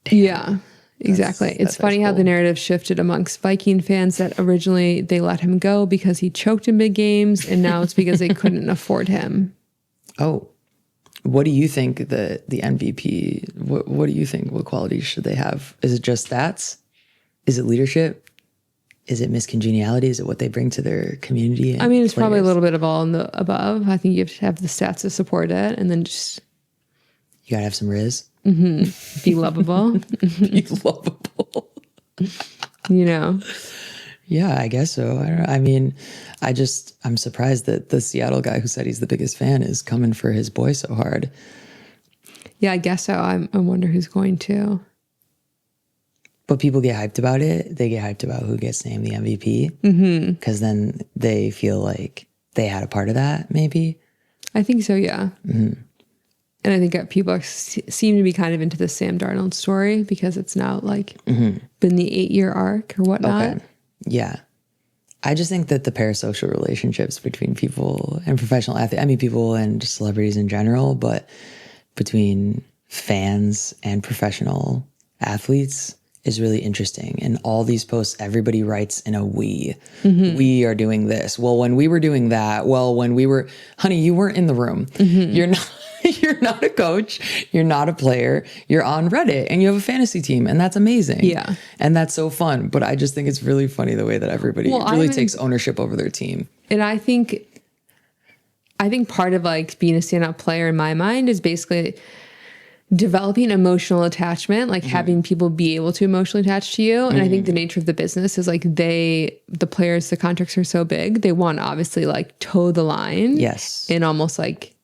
[SPEAKER 1] Damn.
[SPEAKER 2] Yeah, exactly. It's funny how the narrative shifted amongst Viking fans that originally they let him go because he choked in big games, and now it's because they couldn't afford him.
[SPEAKER 1] Oh, what do you think the MVP, what do you think? What qualities should they have? Is it just stats? Is it leadership? Is it miscongeniality? Is it what they bring to their community?
[SPEAKER 2] I mean, it's probably a little bit of all in the above. I think you have to have the stats to support it, and then just...
[SPEAKER 1] You gotta have some riz.
[SPEAKER 2] Mm-hmm. Be lovable.
[SPEAKER 1] Be lovable.
[SPEAKER 2] You know?
[SPEAKER 1] Yeah, I guess so. I'm surprised that the Seattle guy who said he's the biggest fan is coming for his boy so hard.
[SPEAKER 2] Yeah, I guess so. I wonder who's going to.
[SPEAKER 1] But people get hyped about it. They get hyped about who gets named the MVP. Because then they feel like they had a part of that, maybe.
[SPEAKER 2] I think so, yeah. Mm-hmm. And I think people seem to be kind of into the Sam Darnold story because it's now like been the 8-year arc or whatnot.
[SPEAKER 1] Okay. Yeah. I just think that the parasocial relationships between people and professional athletes, I mean, people and celebrities in general, but between fans and professional athletes is really interesting. And all these posts, everybody writes in a we. We are doing this. Well, when we were doing that, well, when we were, honey, you weren't in the room. You're not a coach. You're not a player. You're on Reddit and you have a fantasy team, and that's amazing. Yeah. And that's so fun. But I just think it's really funny the way that everybody really takes ownership over their team.
[SPEAKER 2] And I think part of like being a standout player in my mind is basically developing emotional attachment, like having people be able to emotionally attach to you. And I think the nature of the business is like the players, the contracts are so big, they want to obviously like toe the line.
[SPEAKER 1] Yes.
[SPEAKER 2] And almost like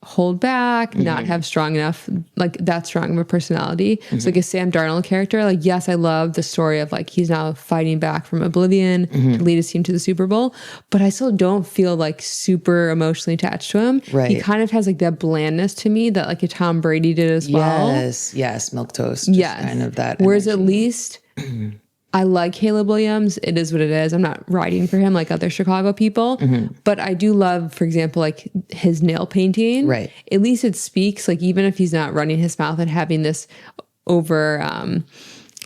[SPEAKER 2] hold back, not have strong enough, like that strong of a personality. So like a Sam Darnold character, like, yes, I love the story of like, he's now fighting back from oblivion to lead his team to the Super Bowl, but I still don't feel like super emotionally attached to him.
[SPEAKER 1] Right.
[SPEAKER 2] He kind of has like that blandness to me that like a Tom Brady did as well.
[SPEAKER 1] Yes. Milquetoast.
[SPEAKER 2] Yes.
[SPEAKER 1] Kind of that.
[SPEAKER 2] Whereas
[SPEAKER 1] energy.
[SPEAKER 2] at least I like Caleb Williams. It is what it is. I'm not riding for him like other Chicago people, but I do love, for example, like his nail painting.
[SPEAKER 1] Right.
[SPEAKER 2] At least it speaks, like even if he's not running his mouth and having this over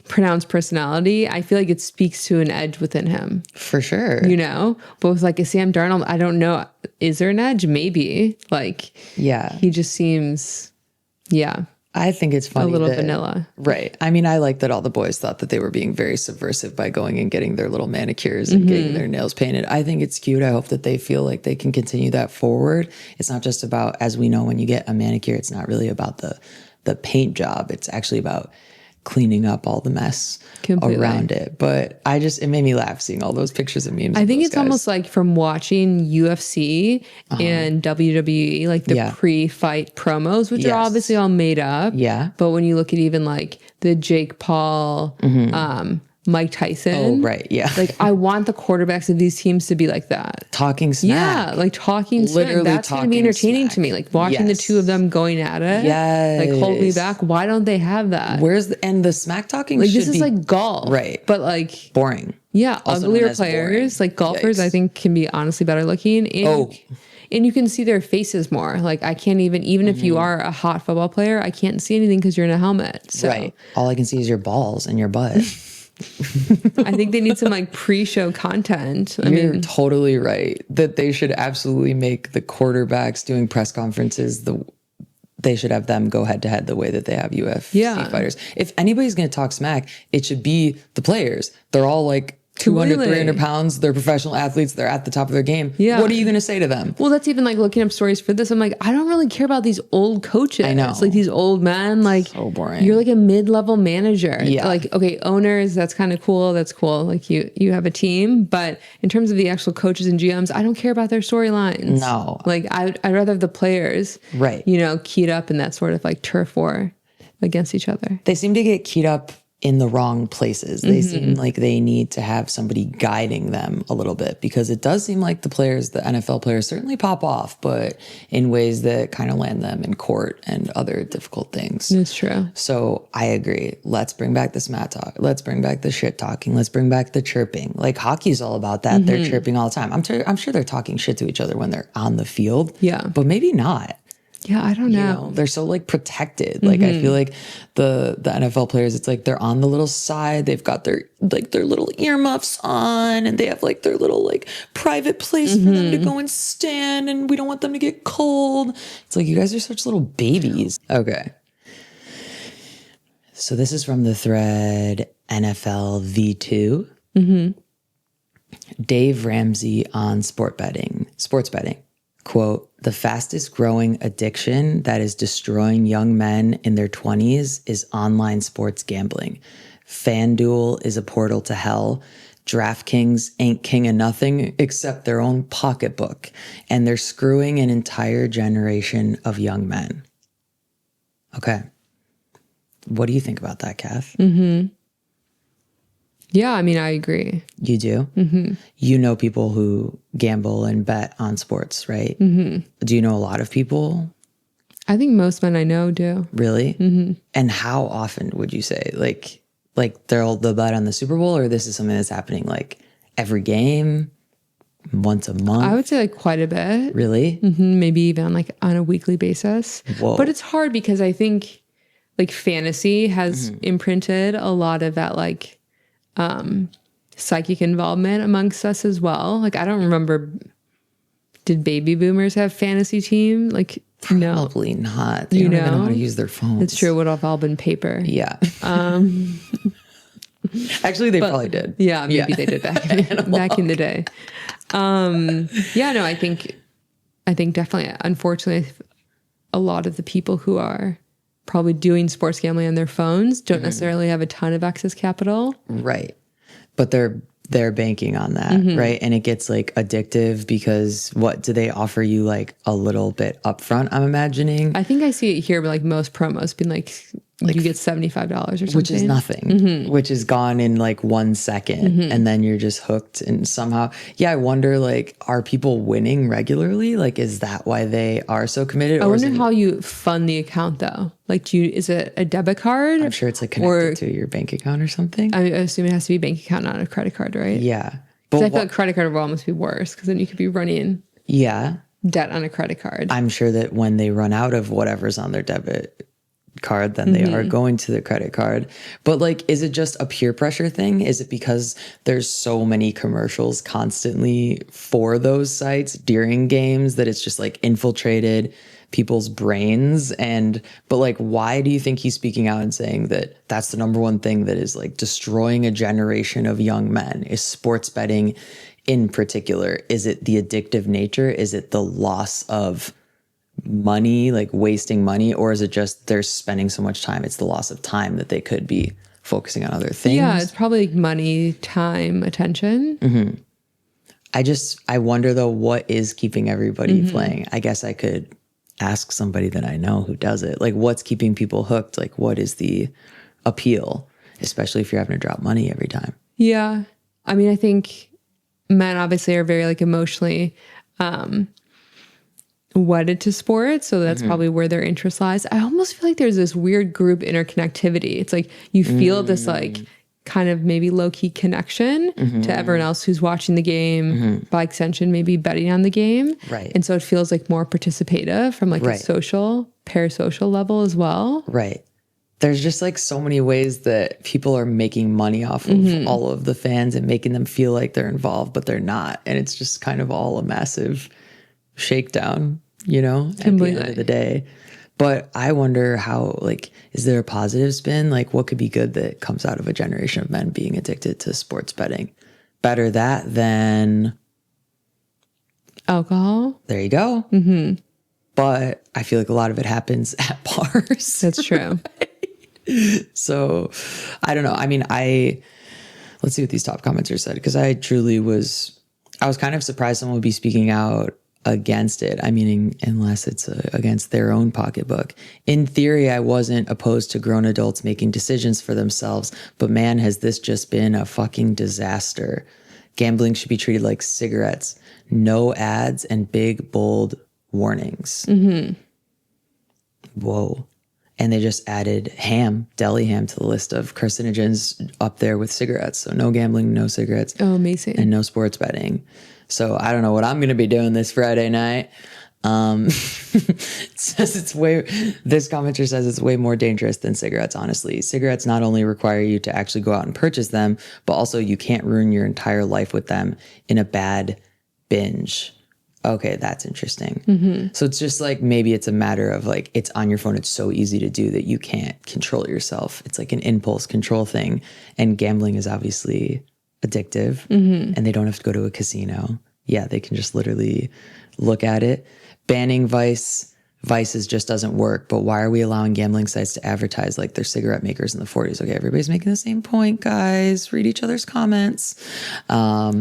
[SPEAKER 2] pronounced personality, I feel like it speaks to an edge within him.
[SPEAKER 1] For sure.
[SPEAKER 2] You know? But with like a Sam Darnold, I don't know. Is there an edge? Maybe. Like,
[SPEAKER 1] yeah.
[SPEAKER 2] He just seems,
[SPEAKER 1] I think it's funny.
[SPEAKER 2] A little vanilla.
[SPEAKER 1] Right. I mean, I like that all the boys thought that they were being very subversive by going and getting their little manicures and getting their nails painted. I think it's cute. I hope that they feel like they can continue that forward. It's not just about, as we know, when you get a manicure, it's not really about the paint job. It's actually about cleaning up all the mess around it. But it made me laugh seeing all those pictures and memes.
[SPEAKER 2] I think it's almost like from watching UFC and WWE, like the pre-fight promos, which are obviously all made up. Yeah. But when you look at even like the Jake Paul, Mike Tyson.
[SPEAKER 1] Oh, right. Yeah.
[SPEAKER 2] Like I want the quarterbacks of these teams to be like that.
[SPEAKER 1] Talking smack.
[SPEAKER 2] Yeah. Like talking smack.
[SPEAKER 1] Literally
[SPEAKER 2] That's going to be entertaining to me. Like watching the two of them going at it.
[SPEAKER 1] Yes.
[SPEAKER 2] Like hold me back. Why don't they have that?
[SPEAKER 1] And the smack talking
[SPEAKER 2] like this is like golf.
[SPEAKER 1] Right.
[SPEAKER 2] But like.
[SPEAKER 1] Boring.
[SPEAKER 2] Yeah.
[SPEAKER 1] Also
[SPEAKER 2] uglier players. Like golfers, I think can be honestly better looking. And you can see their faces more. Like I can't even if you are a hot football player, I can't see anything because you're in a helmet. So.
[SPEAKER 1] Right. All I can see is your balls and your butt.
[SPEAKER 2] I think they need some like pre-show content.
[SPEAKER 1] You're totally right that they should absolutely make the quarterbacks doing press conferences. They should have them go head to head the way that they have UFC fighters. If anybody's going to talk smack, it should be the players. They're all like 200, 300 pounds. They're professional athletes. They're at the top of their game. Yeah. What are you going to say to them?
[SPEAKER 2] Well, that's even like looking up stories for this. I'm like, I don't really care about these old coaches.
[SPEAKER 1] I know.
[SPEAKER 2] It's like these old men. Like,
[SPEAKER 1] so boring.
[SPEAKER 2] You're like a mid-level manager.
[SPEAKER 1] Yeah.
[SPEAKER 2] Like, okay, owners, that's kind of cool. That's cool. Like you have a team. But in terms of the actual coaches and GMs, I don't care about their storylines. No. Like I'd rather have the players,
[SPEAKER 1] right?
[SPEAKER 2] Keyed up in that sort of like turf war against each other.
[SPEAKER 1] They seem to get keyed up in the wrong places. They seem like they need to have somebody guiding them a little bit, because it does seem like the NFL players certainly pop off, but in ways that kind of land them in court and other difficult things.
[SPEAKER 2] It's true.
[SPEAKER 1] So I agree. Let's bring back the smat talk. Let's bring back the shit talking. Let's bring back the chirping. Like, hockey's all about that. They're chirping all the time. I'm sure they're talking shit to each other when they're on the field.
[SPEAKER 2] Yeah.
[SPEAKER 1] But maybe not.
[SPEAKER 2] Yeah, I don't know.
[SPEAKER 1] They're so like protected. Like, I feel like the NFL players, it's like they're on the little side. They've got their little earmuffs on, and they have like their little like private place for them to go and stand, and we don't want them to get cold. It's like, you guys are such little babies. Okay. So this is from the thread NFLv2. Dave Ramsey on sports betting. Quote, the fastest growing addiction that is destroying young men in their 20s is online sports gambling. FanDuel is a portal to hell. DraftKings ain't king of nothing except their own pocketbook. And they're screwing an entire generation of young men. Okay. What do you think about that, Kath?
[SPEAKER 2] Yeah, I mean, I agree.
[SPEAKER 1] You do? You know people who gamble and bet on sports, right? Do you know a lot of people?
[SPEAKER 2] I think most men I know do.
[SPEAKER 1] Really? And how often would you say? Like they'll bet on the Super Bowl, or this is something that's happening like every game, once a month?
[SPEAKER 2] I would say like quite a bit.
[SPEAKER 1] Really?
[SPEAKER 2] Maybe even like on a weekly basis.
[SPEAKER 1] Whoa.
[SPEAKER 2] But it's hard because I think like fantasy has imprinted a lot of that like psychic involvement amongst us as well. Like, I don't remember, did baby boomers have fantasy team? Like, no.
[SPEAKER 1] Probably not. They don't even know how to use their phones.
[SPEAKER 2] It's true. It would have all been paper.
[SPEAKER 1] Yeah. Actually, they probably did.
[SPEAKER 2] Yeah, maybe they did back in the day. Yeah, no, I think definitely, unfortunately, a lot of the people who are probably doing sports gambling on their phones don't necessarily have a ton of excess capital.
[SPEAKER 1] Right. But they're banking on that, right? And it gets like addictive because what do they offer you, like a little bit upfront, I'm imagining?
[SPEAKER 2] I think I see it here, but like most promos being like you get $75 or something.
[SPEAKER 1] Which is nothing, which is gone in like 1 second. And then you're just hooked. And somehow, yeah, I wonder, like, are people winning regularly? Like, is that why they are so committed?
[SPEAKER 2] I wonder how you fund the account though. Like, is it a debit card?
[SPEAKER 1] I'm sure it's like connected to your bank account or something.
[SPEAKER 2] I assume it has to be a bank account, not a credit card, right?
[SPEAKER 1] Yeah.
[SPEAKER 2] But I feel like credit card will almost be worse because then you could be running debt on a credit card.
[SPEAKER 1] I'm sure that when they run out of whatever's on their debit card, then they are going to the credit card. But like, is it just a peer pressure thing? Is it because there's so many commercials constantly for those sites during games that it's just like infiltrated people's brains? But like, why do you think he's speaking out and saying that that's the number one thing that is like destroying a generation of young men, is sports betting in particular? Is it the addictive nature? Is it the loss of money, like wasting money? Or is it just they're spending so much time, it's the loss of time that they could be focusing on other things?
[SPEAKER 2] Yeah, it's probably like money, time, attention.
[SPEAKER 1] I wonder though, what is keeping everybody playing? I guess I could ask somebody that I know who does it. Like, what's keeping people hooked? Like, what is the appeal, especially if you're having to drop money every time?
[SPEAKER 2] Yeah. I mean, I think men obviously are very like emotionally wedded to sports, so that's probably where their interest lies. I almost feel like there's this weird group interconnectivity. It's like you feel this like kind of maybe low-key connection to everyone else who's watching the game, by extension maybe betting on the game,
[SPEAKER 1] right? And
[SPEAKER 2] so it feels like more participative from like a social, parasocial level as well,
[SPEAKER 1] right? There's just like so many ways that people are making money off of all of the fans and making them feel like they're involved, but they're not, and it's just kind of all a massive shakedown, you know, at the end of the day. But I wonder how, like, is there a positive spin? Like, what could be good that comes out of a generation of men being addicted to sports betting? Better that than
[SPEAKER 2] alcohol.
[SPEAKER 1] There you go. But I feel like a lot of it happens at bars.
[SPEAKER 2] That's true.
[SPEAKER 1] So I don't know. I mean, let's see what these top commenters said, because I was kind of surprised someone would be speaking out against it. I mean, unless it's against their own pocketbook. In theory, I wasn't opposed to grown adults making decisions for themselves, but man, has this just been a fucking disaster. Gambling should be treated like cigarettes. No ads and big, bold warnings. Whoa. And they just added deli ham to the list of carcinogens up there with cigarettes. So no gambling, no cigarettes.
[SPEAKER 2] Oh, amazing.
[SPEAKER 1] And no sports betting. So I don't know what I'm going to be doing this Friday night. It says this commenter says it's way more dangerous than cigarettes, honestly. Cigarettes not only require you to actually go out and purchase them, but also you can't ruin your entire life with them in a bad binge. Okay, that's interesting. So it's just like, maybe it's a matter of like, it's on your phone. It's so easy to do that you can't control yourself. It's like an impulse control thing. And gambling is obviously addictive, and they don't have to go to a casino. Yeah, they can just literally look at it. Banning vices just doesn't work. But why are we allowing gambling sites to advertise like they're cigarette makers in the 40s? Okay, everybody's making the same point, guys. Read each other's comments.
[SPEAKER 2] Well,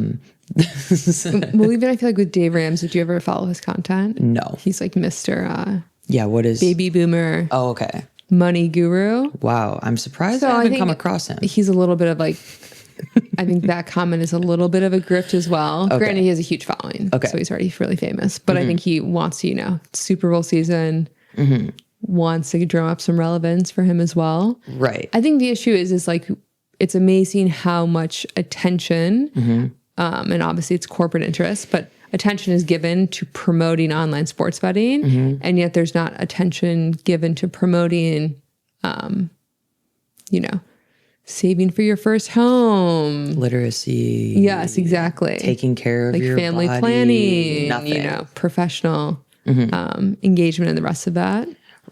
[SPEAKER 2] even I feel like with Dave Ramsey, do you ever follow his content?
[SPEAKER 1] No.
[SPEAKER 2] He's like Mr.
[SPEAKER 1] Yeah, what is
[SPEAKER 2] Baby Boomer.
[SPEAKER 1] Oh, okay.
[SPEAKER 2] Money guru.
[SPEAKER 1] Wow, I'm surprised I haven't come across him.
[SPEAKER 2] He's a little bit of like, I think that comment is a little bit of a grift as well. Okay. Granted, he has a huge following, so he's already really famous. But I think he wants to, Super Bowl season, wants to drum up some relevance for him as well.
[SPEAKER 1] Right.
[SPEAKER 2] I think the issue is like, it's amazing how much attention, and obviously it's corporate interest, but attention is given to promoting online sports betting, and yet there's not attention given to promoting, saving for your first home,
[SPEAKER 1] literacy.
[SPEAKER 2] Yes, exactly.
[SPEAKER 1] Taking care of your
[SPEAKER 2] family
[SPEAKER 1] body,
[SPEAKER 2] planning,
[SPEAKER 1] nothing.
[SPEAKER 2] Professional engagement, and the rest of that.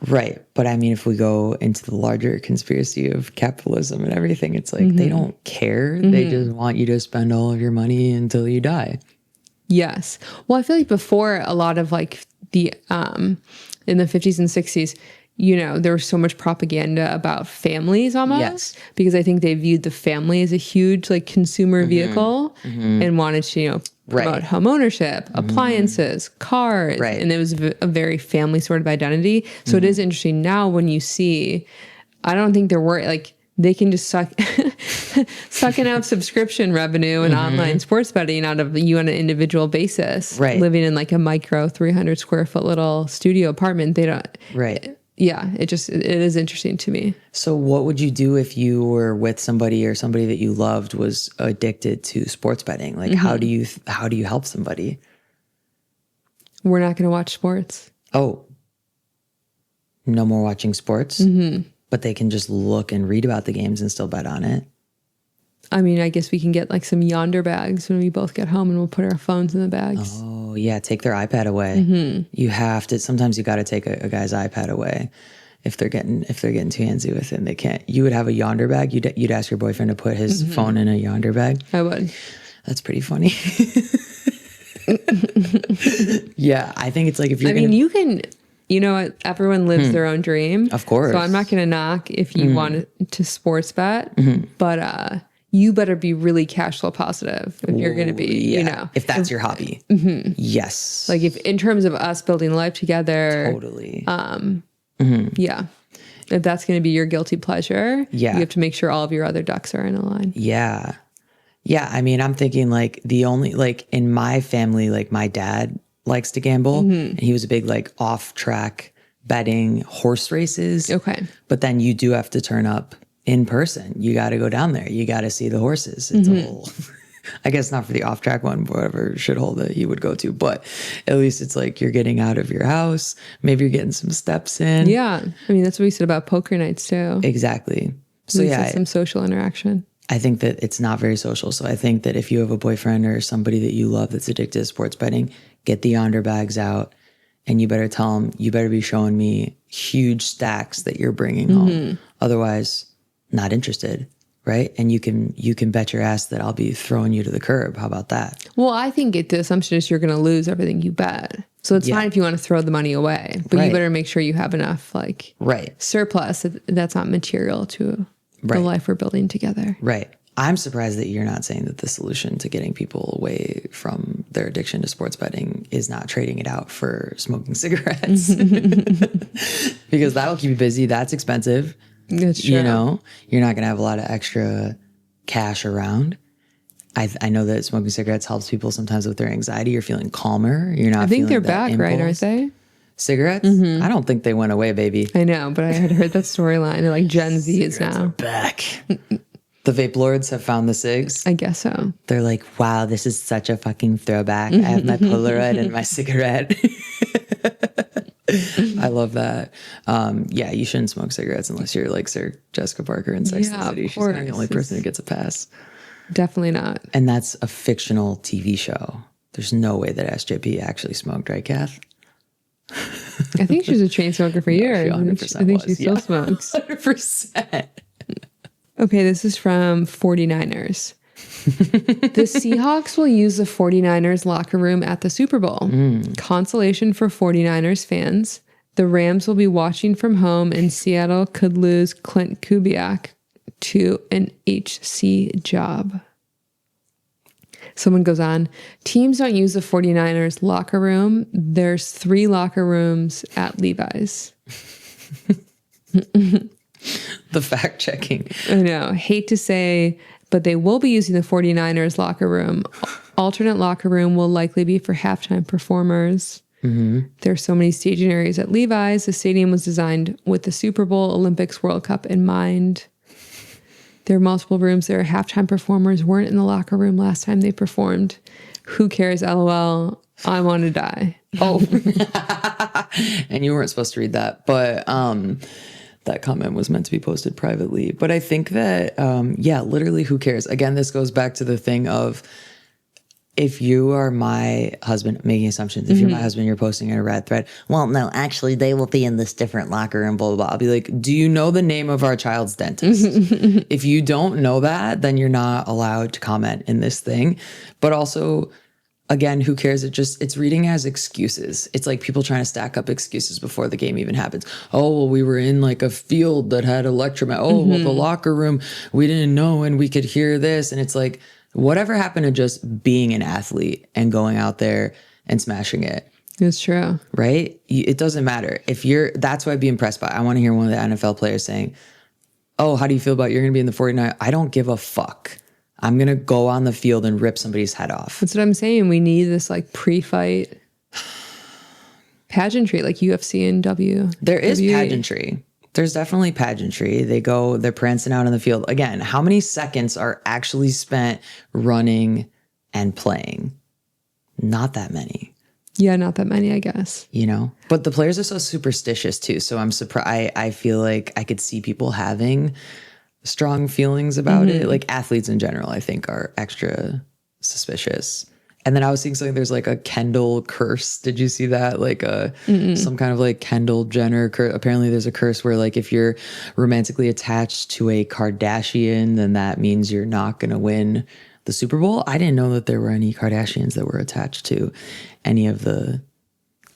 [SPEAKER 1] Right. But I mean, if we go into the larger conspiracy of capitalism and everything, it's like they don't care. They just want you to spend all of your money until you die.
[SPEAKER 2] Yes. Well, I feel like before, a lot of like the in the 50s and 60s, there was so much propaganda about families almost, because I think they viewed the family as a huge like consumer vehicle and wanted to, promote home ownership, appliances, cars. And it was a very family sort of identity. So it is interesting now when you see, I don't think they're worried, like they can just sucking out subscription revenue and online sports betting out of you on an individual basis, living in like a micro 300 square foot little studio apartment. They don't, yeah, it is interesting to me.
[SPEAKER 1] So what would you do if you were with somebody or somebody that you loved was addicted to sports betting? Like, how do you help somebody?
[SPEAKER 2] We're not going to watch sports.
[SPEAKER 1] Oh, no more watching sports? But they can just look and read about the games and still bet on it.
[SPEAKER 2] I mean, I guess we can get like some yonder bags when we both get home and we'll put our phones in the bags.
[SPEAKER 1] Oh, yeah. Take their iPad away. You have to, sometimes you got to take a guy's iPad away. If they're getting too handsy with it, they can't. You would have a yonder bag. You'd ask your boyfriend to put his phone in a yonder bag.
[SPEAKER 2] I would.
[SPEAKER 1] That's pretty funny. Yeah. I think it's like, if you're
[SPEAKER 2] you can, what? Everyone lives their own dream.
[SPEAKER 1] Of course.
[SPEAKER 2] So I'm not going to knock if you want to sports bet, but, you better be really cash flow positive if you're going to be,
[SPEAKER 1] if that's your hobby. Yes.
[SPEAKER 2] Like if in terms of us building life together.
[SPEAKER 1] Totally.
[SPEAKER 2] Yeah. If that's going to be your guilty pleasure, you have to make sure all of your other ducks are in a line.
[SPEAKER 1] Yeah. Yeah. I mean, I'm thinking like in my family, like my dad likes to gamble and he was a big like off track betting horse races.
[SPEAKER 2] Okay.
[SPEAKER 1] But then you do have to turn up in person. You got to go down there. You got to see the horses. It's a whole, I guess not for the off track one, whatever shithole that he would go to, but at least it's like you're getting out of your house. Maybe you're getting some steps in.
[SPEAKER 2] Yeah. I mean, that's what we said about poker nights too.
[SPEAKER 1] Exactly. So
[SPEAKER 2] some social interaction.
[SPEAKER 1] I think that it's not very social. So I think that if you have a boyfriend or somebody that you love that's addicted to sports betting, get the yonder bags out and you better tell them, you better be showing me huge stacks that you're bringing home. Otherwise, not interested, right? And you can bet your ass that I'll be throwing you to the curb. How about that?
[SPEAKER 2] Well, I think the assumption is you're going to lose everything you bet. So it's fine if you want to throw the money away, but you better make sure you have enough surplus that's not material to the life we're building together.
[SPEAKER 1] Right. I'm surprised that you're not saying that the solution to getting people away from their addiction to sports betting is not trading it out for smoking cigarettes. Because that'll keep you busy. That's expensive.
[SPEAKER 2] That's true.
[SPEAKER 1] You know, you're not going to have a lot of extra cash around. I know that smoking cigarettes helps people sometimes with their anxiety. You're feeling calmer. You're not.
[SPEAKER 2] I think
[SPEAKER 1] feeling
[SPEAKER 2] they're
[SPEAKER 1] that
[SPEAKER 2] back,
[SPEAKER 1] impulse.
[SPEAKER 2] right? Aren't they?
[SPEAKER 1] Cigarettes? I don't think they went away, baby.
[SPEAKER 2] I know, but I had heard that storyline. They're like Gen Z is now
[SPEAKER 1] back. The vape lords have found the cigs.
[SPEAKER 2] I guess so.
[SPEAKER 1] They're like, wow, this is such a fucking throwback. I have my Polaroid and my cigarette. I love that. Yeah, you shouldn't smoke cigarettes unless you're like Sir Jessica Parker in Sex and the City. She's not the only person who gets a pass.
[SPEAKER 2] Definitely not.
[SPEAKER 1] And that's a fictional TV show. There's no way that SJP actually smoked, right, Kath?
[SPEAKER 2] I think she was a chain smoker for years. I think she still smokes.
[SPEAKER 1] 100%.
[SPEAKER 2] Okay, this is from 49ers. The Seahawks will use the 49ers locker room at the Super Bowl. Consolation for 49ers fans. The Rams will be watching from home, and Seattle could lose Klint Kubiak to an HC job. Someone goes on, teams don't use the 49ers locker room. There's 3 locker rooms at Levi's.
[SPEAKER 1] The fact checking.
[SPEAKER 2] I know. Hate to say, but they will be using the 49ers locker room. Alternate locker room will likely be for halftime performers. There's so many staging areas at Levi's. The stadium was designed with the Super Bowl, Olympics, World Cup in mind. There are multiple rooms. There are halftime performers weren't in the locker room last time they performed. Who cares? LOL. I want to die. Oh.
[SPEAKER 1] And you weren't supposed to read that, but that comment was meant to be posted privately. But I think that, yeah, literally, who cares? Again, this goes back to the thing of, if you are my husband, making assumptions, if you're my husband, you're posting in a red thread, well, no, actually, they will be in this different locker room, blah, blah, blah. I'll be like, do you know the name of our child's dentist? If you don't know that, then you're not allowed to comment in this thing. But also, again, who cares? It's reading as excuses. It's like people trying to stack up excuses before the game even happens. Oh, well, we were in like a field that had electromagnetic. Oh, well, the locker room, we didn't know and we could hear this. And it's like, whatever happened to just being an athlete and going out there and smashing it?
[SPEAKER 2] It's true.
[SPEAKER 1] Right? It doesn't matter. That's what I'd be impressed by. I want to hear one of the NFL players saying, oh, how do you feel about you're going to be in the 49? I don't give a fuck. I'm going to go on the field and rip somebody's head off.
[SPEAKER 2] That's what I'm saying. We need this like pre-fight pageantry like UFC and WWE.
[SPEAKER 1] There is pageantry. There's definitely pageantry. They're prancing out on the field. Again, how many seconds are actually spent running and playing? Not that many.
[SPEAKER 2] Yeah, not that many, I guess.
[SPEAKER 1] You know? But the players are so superstitious too. So I'm surprised. I feel like I could see people having strong feelings about it. Like athletes in general, I think, are extra suspicious. And then I was seeing something, there's like a Kendall curse. Did you see that? Like some kind of like Kendall Jenner curse. Apparently there's a curse where like if you're romantically attached to a Kardashian, then that means you're not going to win the Super Bowl. I didn't know that there were any Kardashians that were attached to any of the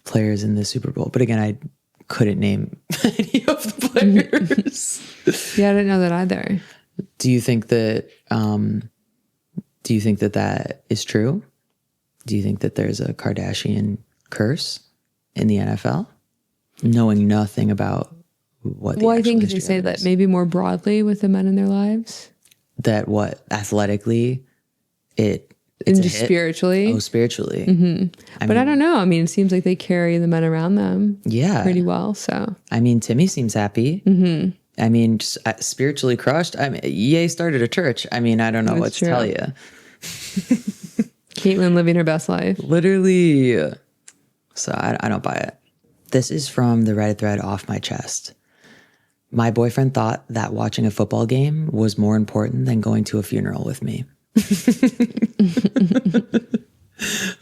[SPEAKER 1] players in the Super Bowl. But again, I couldn't name any of the players.
[SPEAKER 2] Yeah, I didn't know that either.
[SPEAKER 1] Do you think that that is true? Do you think that there's a Kardashian curse in the NFL? Knowing nothing about what the
[SPEAKER 2] I think
[SPEAKER 1] history
[SPEAKER 2] they say
[SPEAKER 1] of it
[SPEAKER 2] that
[SPEAKER 1] is.
[SPEAKER 2] maybe more broadly with the men in their lives.
[SPEAKER 1] That what? Athletically, it's
[SPEAKER 2] And
[SPEAKER 1] a
[SPEAKER 2] just
[SPEAKER 1] hit?
[SPEAKER 2] spiritually.
[SPEAKER 1] Oh, spiritually.
[SPEAKER 2] But I don't know. I mean, it seems like they carry the men around them pretty well. So
[SPEAKER 1] I mean, Timmy seems happy. I mean, just, spiritually crushed. I mean, Ye started a church. I mean, I don't know what to tell you.
[SPEAKER 2] Caitlyn living her best life.
[SPEAKER 1] Literally. So I don't buy it. This is from the Reddit thread Off My Chest. My boyfriend thought that watching a football game was more important than going to a funeral with me.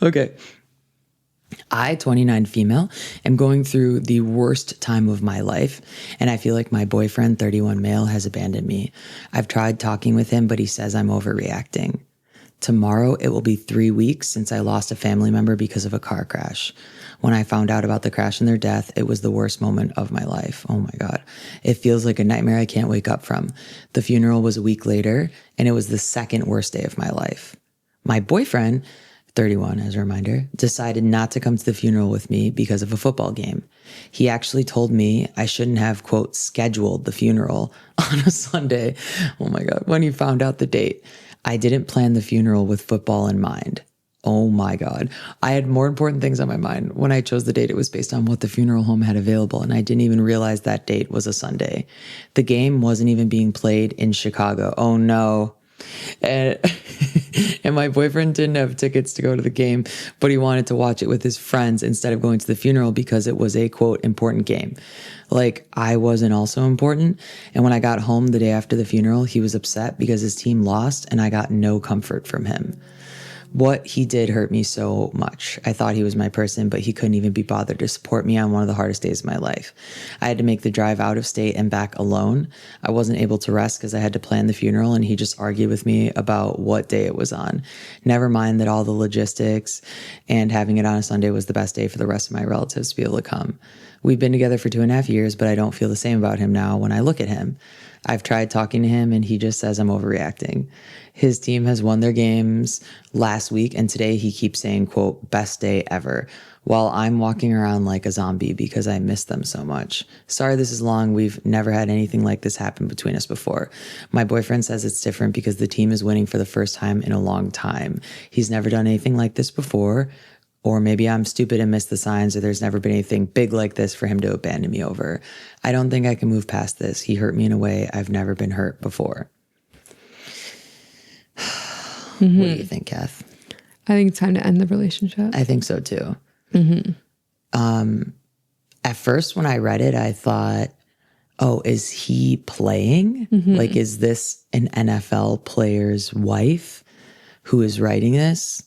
[SPEAKER 1] Okay. I, 29 female, am going through the worst time of my life, and I feel like my boyfriend, 31 male, has abandoned me. I've tried talking with him, but he says I'm overreacting. Tomorrow, it will be 3 weeks since I lost a family member because of a car crash. When I found out about the crash and their death, it was the worst moment of my life. Oh my God. It feels like a nightmare I can't wake up from. The funeral was a week later, and it was the second worst day of my life. My boyfriend, 31 as a reminder, decided not to come to the funeral with me because of a football game. He actually told me I shouldn't have, quote, scheduled the funeral on a Sunday. Oh my God, when he found out the date. I didn't plan the funeral with football in mind. Oh my God. I had more important things on my mind. When I chose the date, it was based on what the funeral home had available, and I didn't even realize that date was a Sunday. The game wasn't even being played in Chicago. Oh no. And my boyfriend didn't have tickets to go to the game, but he wanted to watch it with his friends instead of going to the funeral because it was a, quote, important game. Like, I wasn't also important. And when I got home the day after the funeral, he was upset because his team lost and I got no comfort from him. What he did hurt me so much. I thought he was my person, but he couldn't even be bothered to support me on one of the hardest days of my life. I had to make the drive out of state and back alone. I wasn't able to rest because I had to plan the funeral, and he just argued with me about what day it was on. Never mind that all the logistics and having it on a Sunday was the best day for the rest of my relatives to be able to come. We've been together for 2.5 years, but I don't feel the same about him now when I look at him. I've tried talking to him and he just says I'm overreacting. His team has won their games last week, and today he keeps saying, quote, best day ever, while I'm walking around like a zombie because I miss them so much. Sorry this is long. We've never had anything like this happen between us before. My boyfriend says it's different because the team is winning for the first time in a long time. He's never done anything like this before. Or maybe I'm stupid and missed the signs, or there's never been anything big like this for him to abandon me over. I don't think I can move past this. He hurt me in a way I've never been hurt before. What do you think, Kath?
[SPEAKER 2] I think it's time to end the relationship.
[SPEAKER 1] I think so too. At first, when I read it, I thought, oh, is he playing? Like, is this an NFL player's wife who is writing this?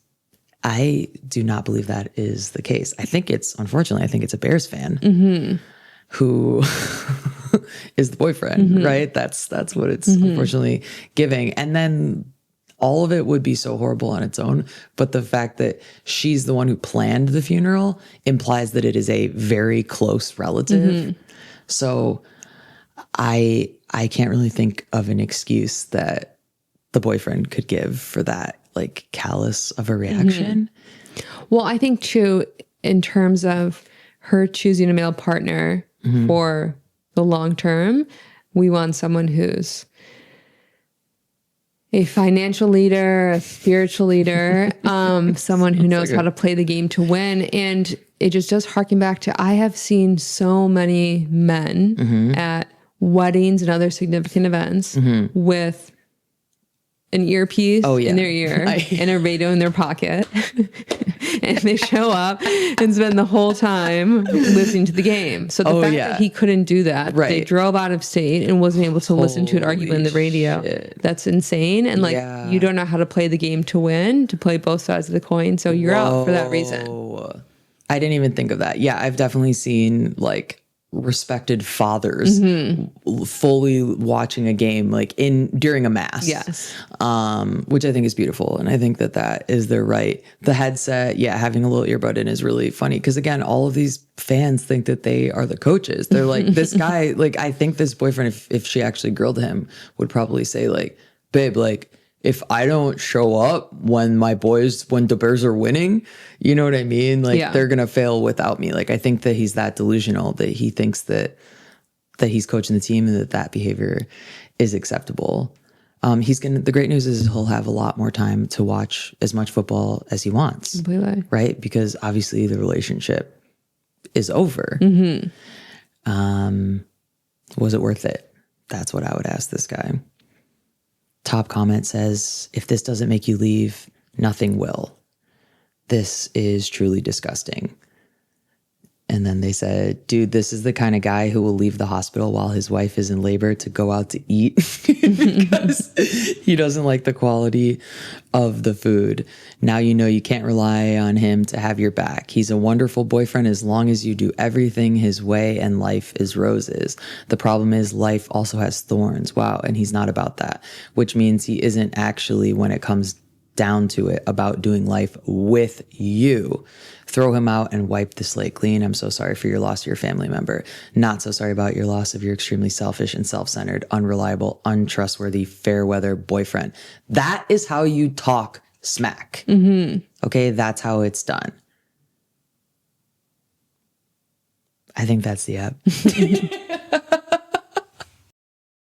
[SPEAKER 1] I do not believe that is the case. Unfortunately, I think it's a Bears fan who is the boyfriend, right? That's what it's unfortunately giving. And then all of it would be so horrible on its own. But the fact that she's the one who planned the funeral implies that it is a very close relative. So I can't really think of an excuse that the boyfriend could give for that, like, callous of a reaction.
[SPEAKER 2] Well, I think too, in terms of her choosing a male partner for the long term, we want someone who's a financial leader, a spiritual leader, someone who knows how to play the game to win. And it just does harken back to, I have seen so many men at weddings and other significant events with an earpiece in their ear and a radio in their pocket. And they show up and spend the whole time listening to the game. So the fact that he couldn't do that, they drove out of state and wasn't able to listen to it argue on the radio. That's insane. And you don't know how to play the game to win, to play both sides of the coin. So you're out for that reason.
[SPEAKER 1] I didn't even think of that. Yeah, I've definitely seen like respected fathers fully watching a game during a mass.
[SPEAKER 2] Yes.
[SPEAKER 1] Which I think is beautiful. And I think that is their right. The headset, having a little earbud in is really funny. Because again, all of these fans think that they are the coaches. They're like, this guy, I think this boyfriend, if she actually grilled him, would probably say babe, if I don't show up when the Bears are winning, you know what I mean? They're going to fail without me. I think that he's that delusional that he thinks that he's coaching the team and that behavior is acceptable. The great news is he'll have a lot more time to watch as much football as he wants.
[SPEAKER 2] Completely.
[SPEAKER 1] Right? Because obviously the relationship is over. Was it worth it? That's what I would ask this guy. Top comment says, if this doesn't make you leave, nothing will. This is truly disgusting. And then they said, dude, this is the kind of guy who will leave the hospital while his wife is in labor to go out to eat because he doesn't like the quality of the food. Now you know you can't rely on him to have your back. He's a wonderful boyfriend as long as you do everything his way and life is roses. The problem is life also has thorns. Wow. And he's not about that, which means he isn't actually when it comes down to it about doing life with you. Throw him out and wipe the slate clean. I'm so sorry for your loss of your family member. Not so sorry about your loss of your extremely selfish and self-centered, unreliable, untrustworthy, fair weather boyfriend. That is how you talk smack. Okay, that's how it's done. I think that's the app.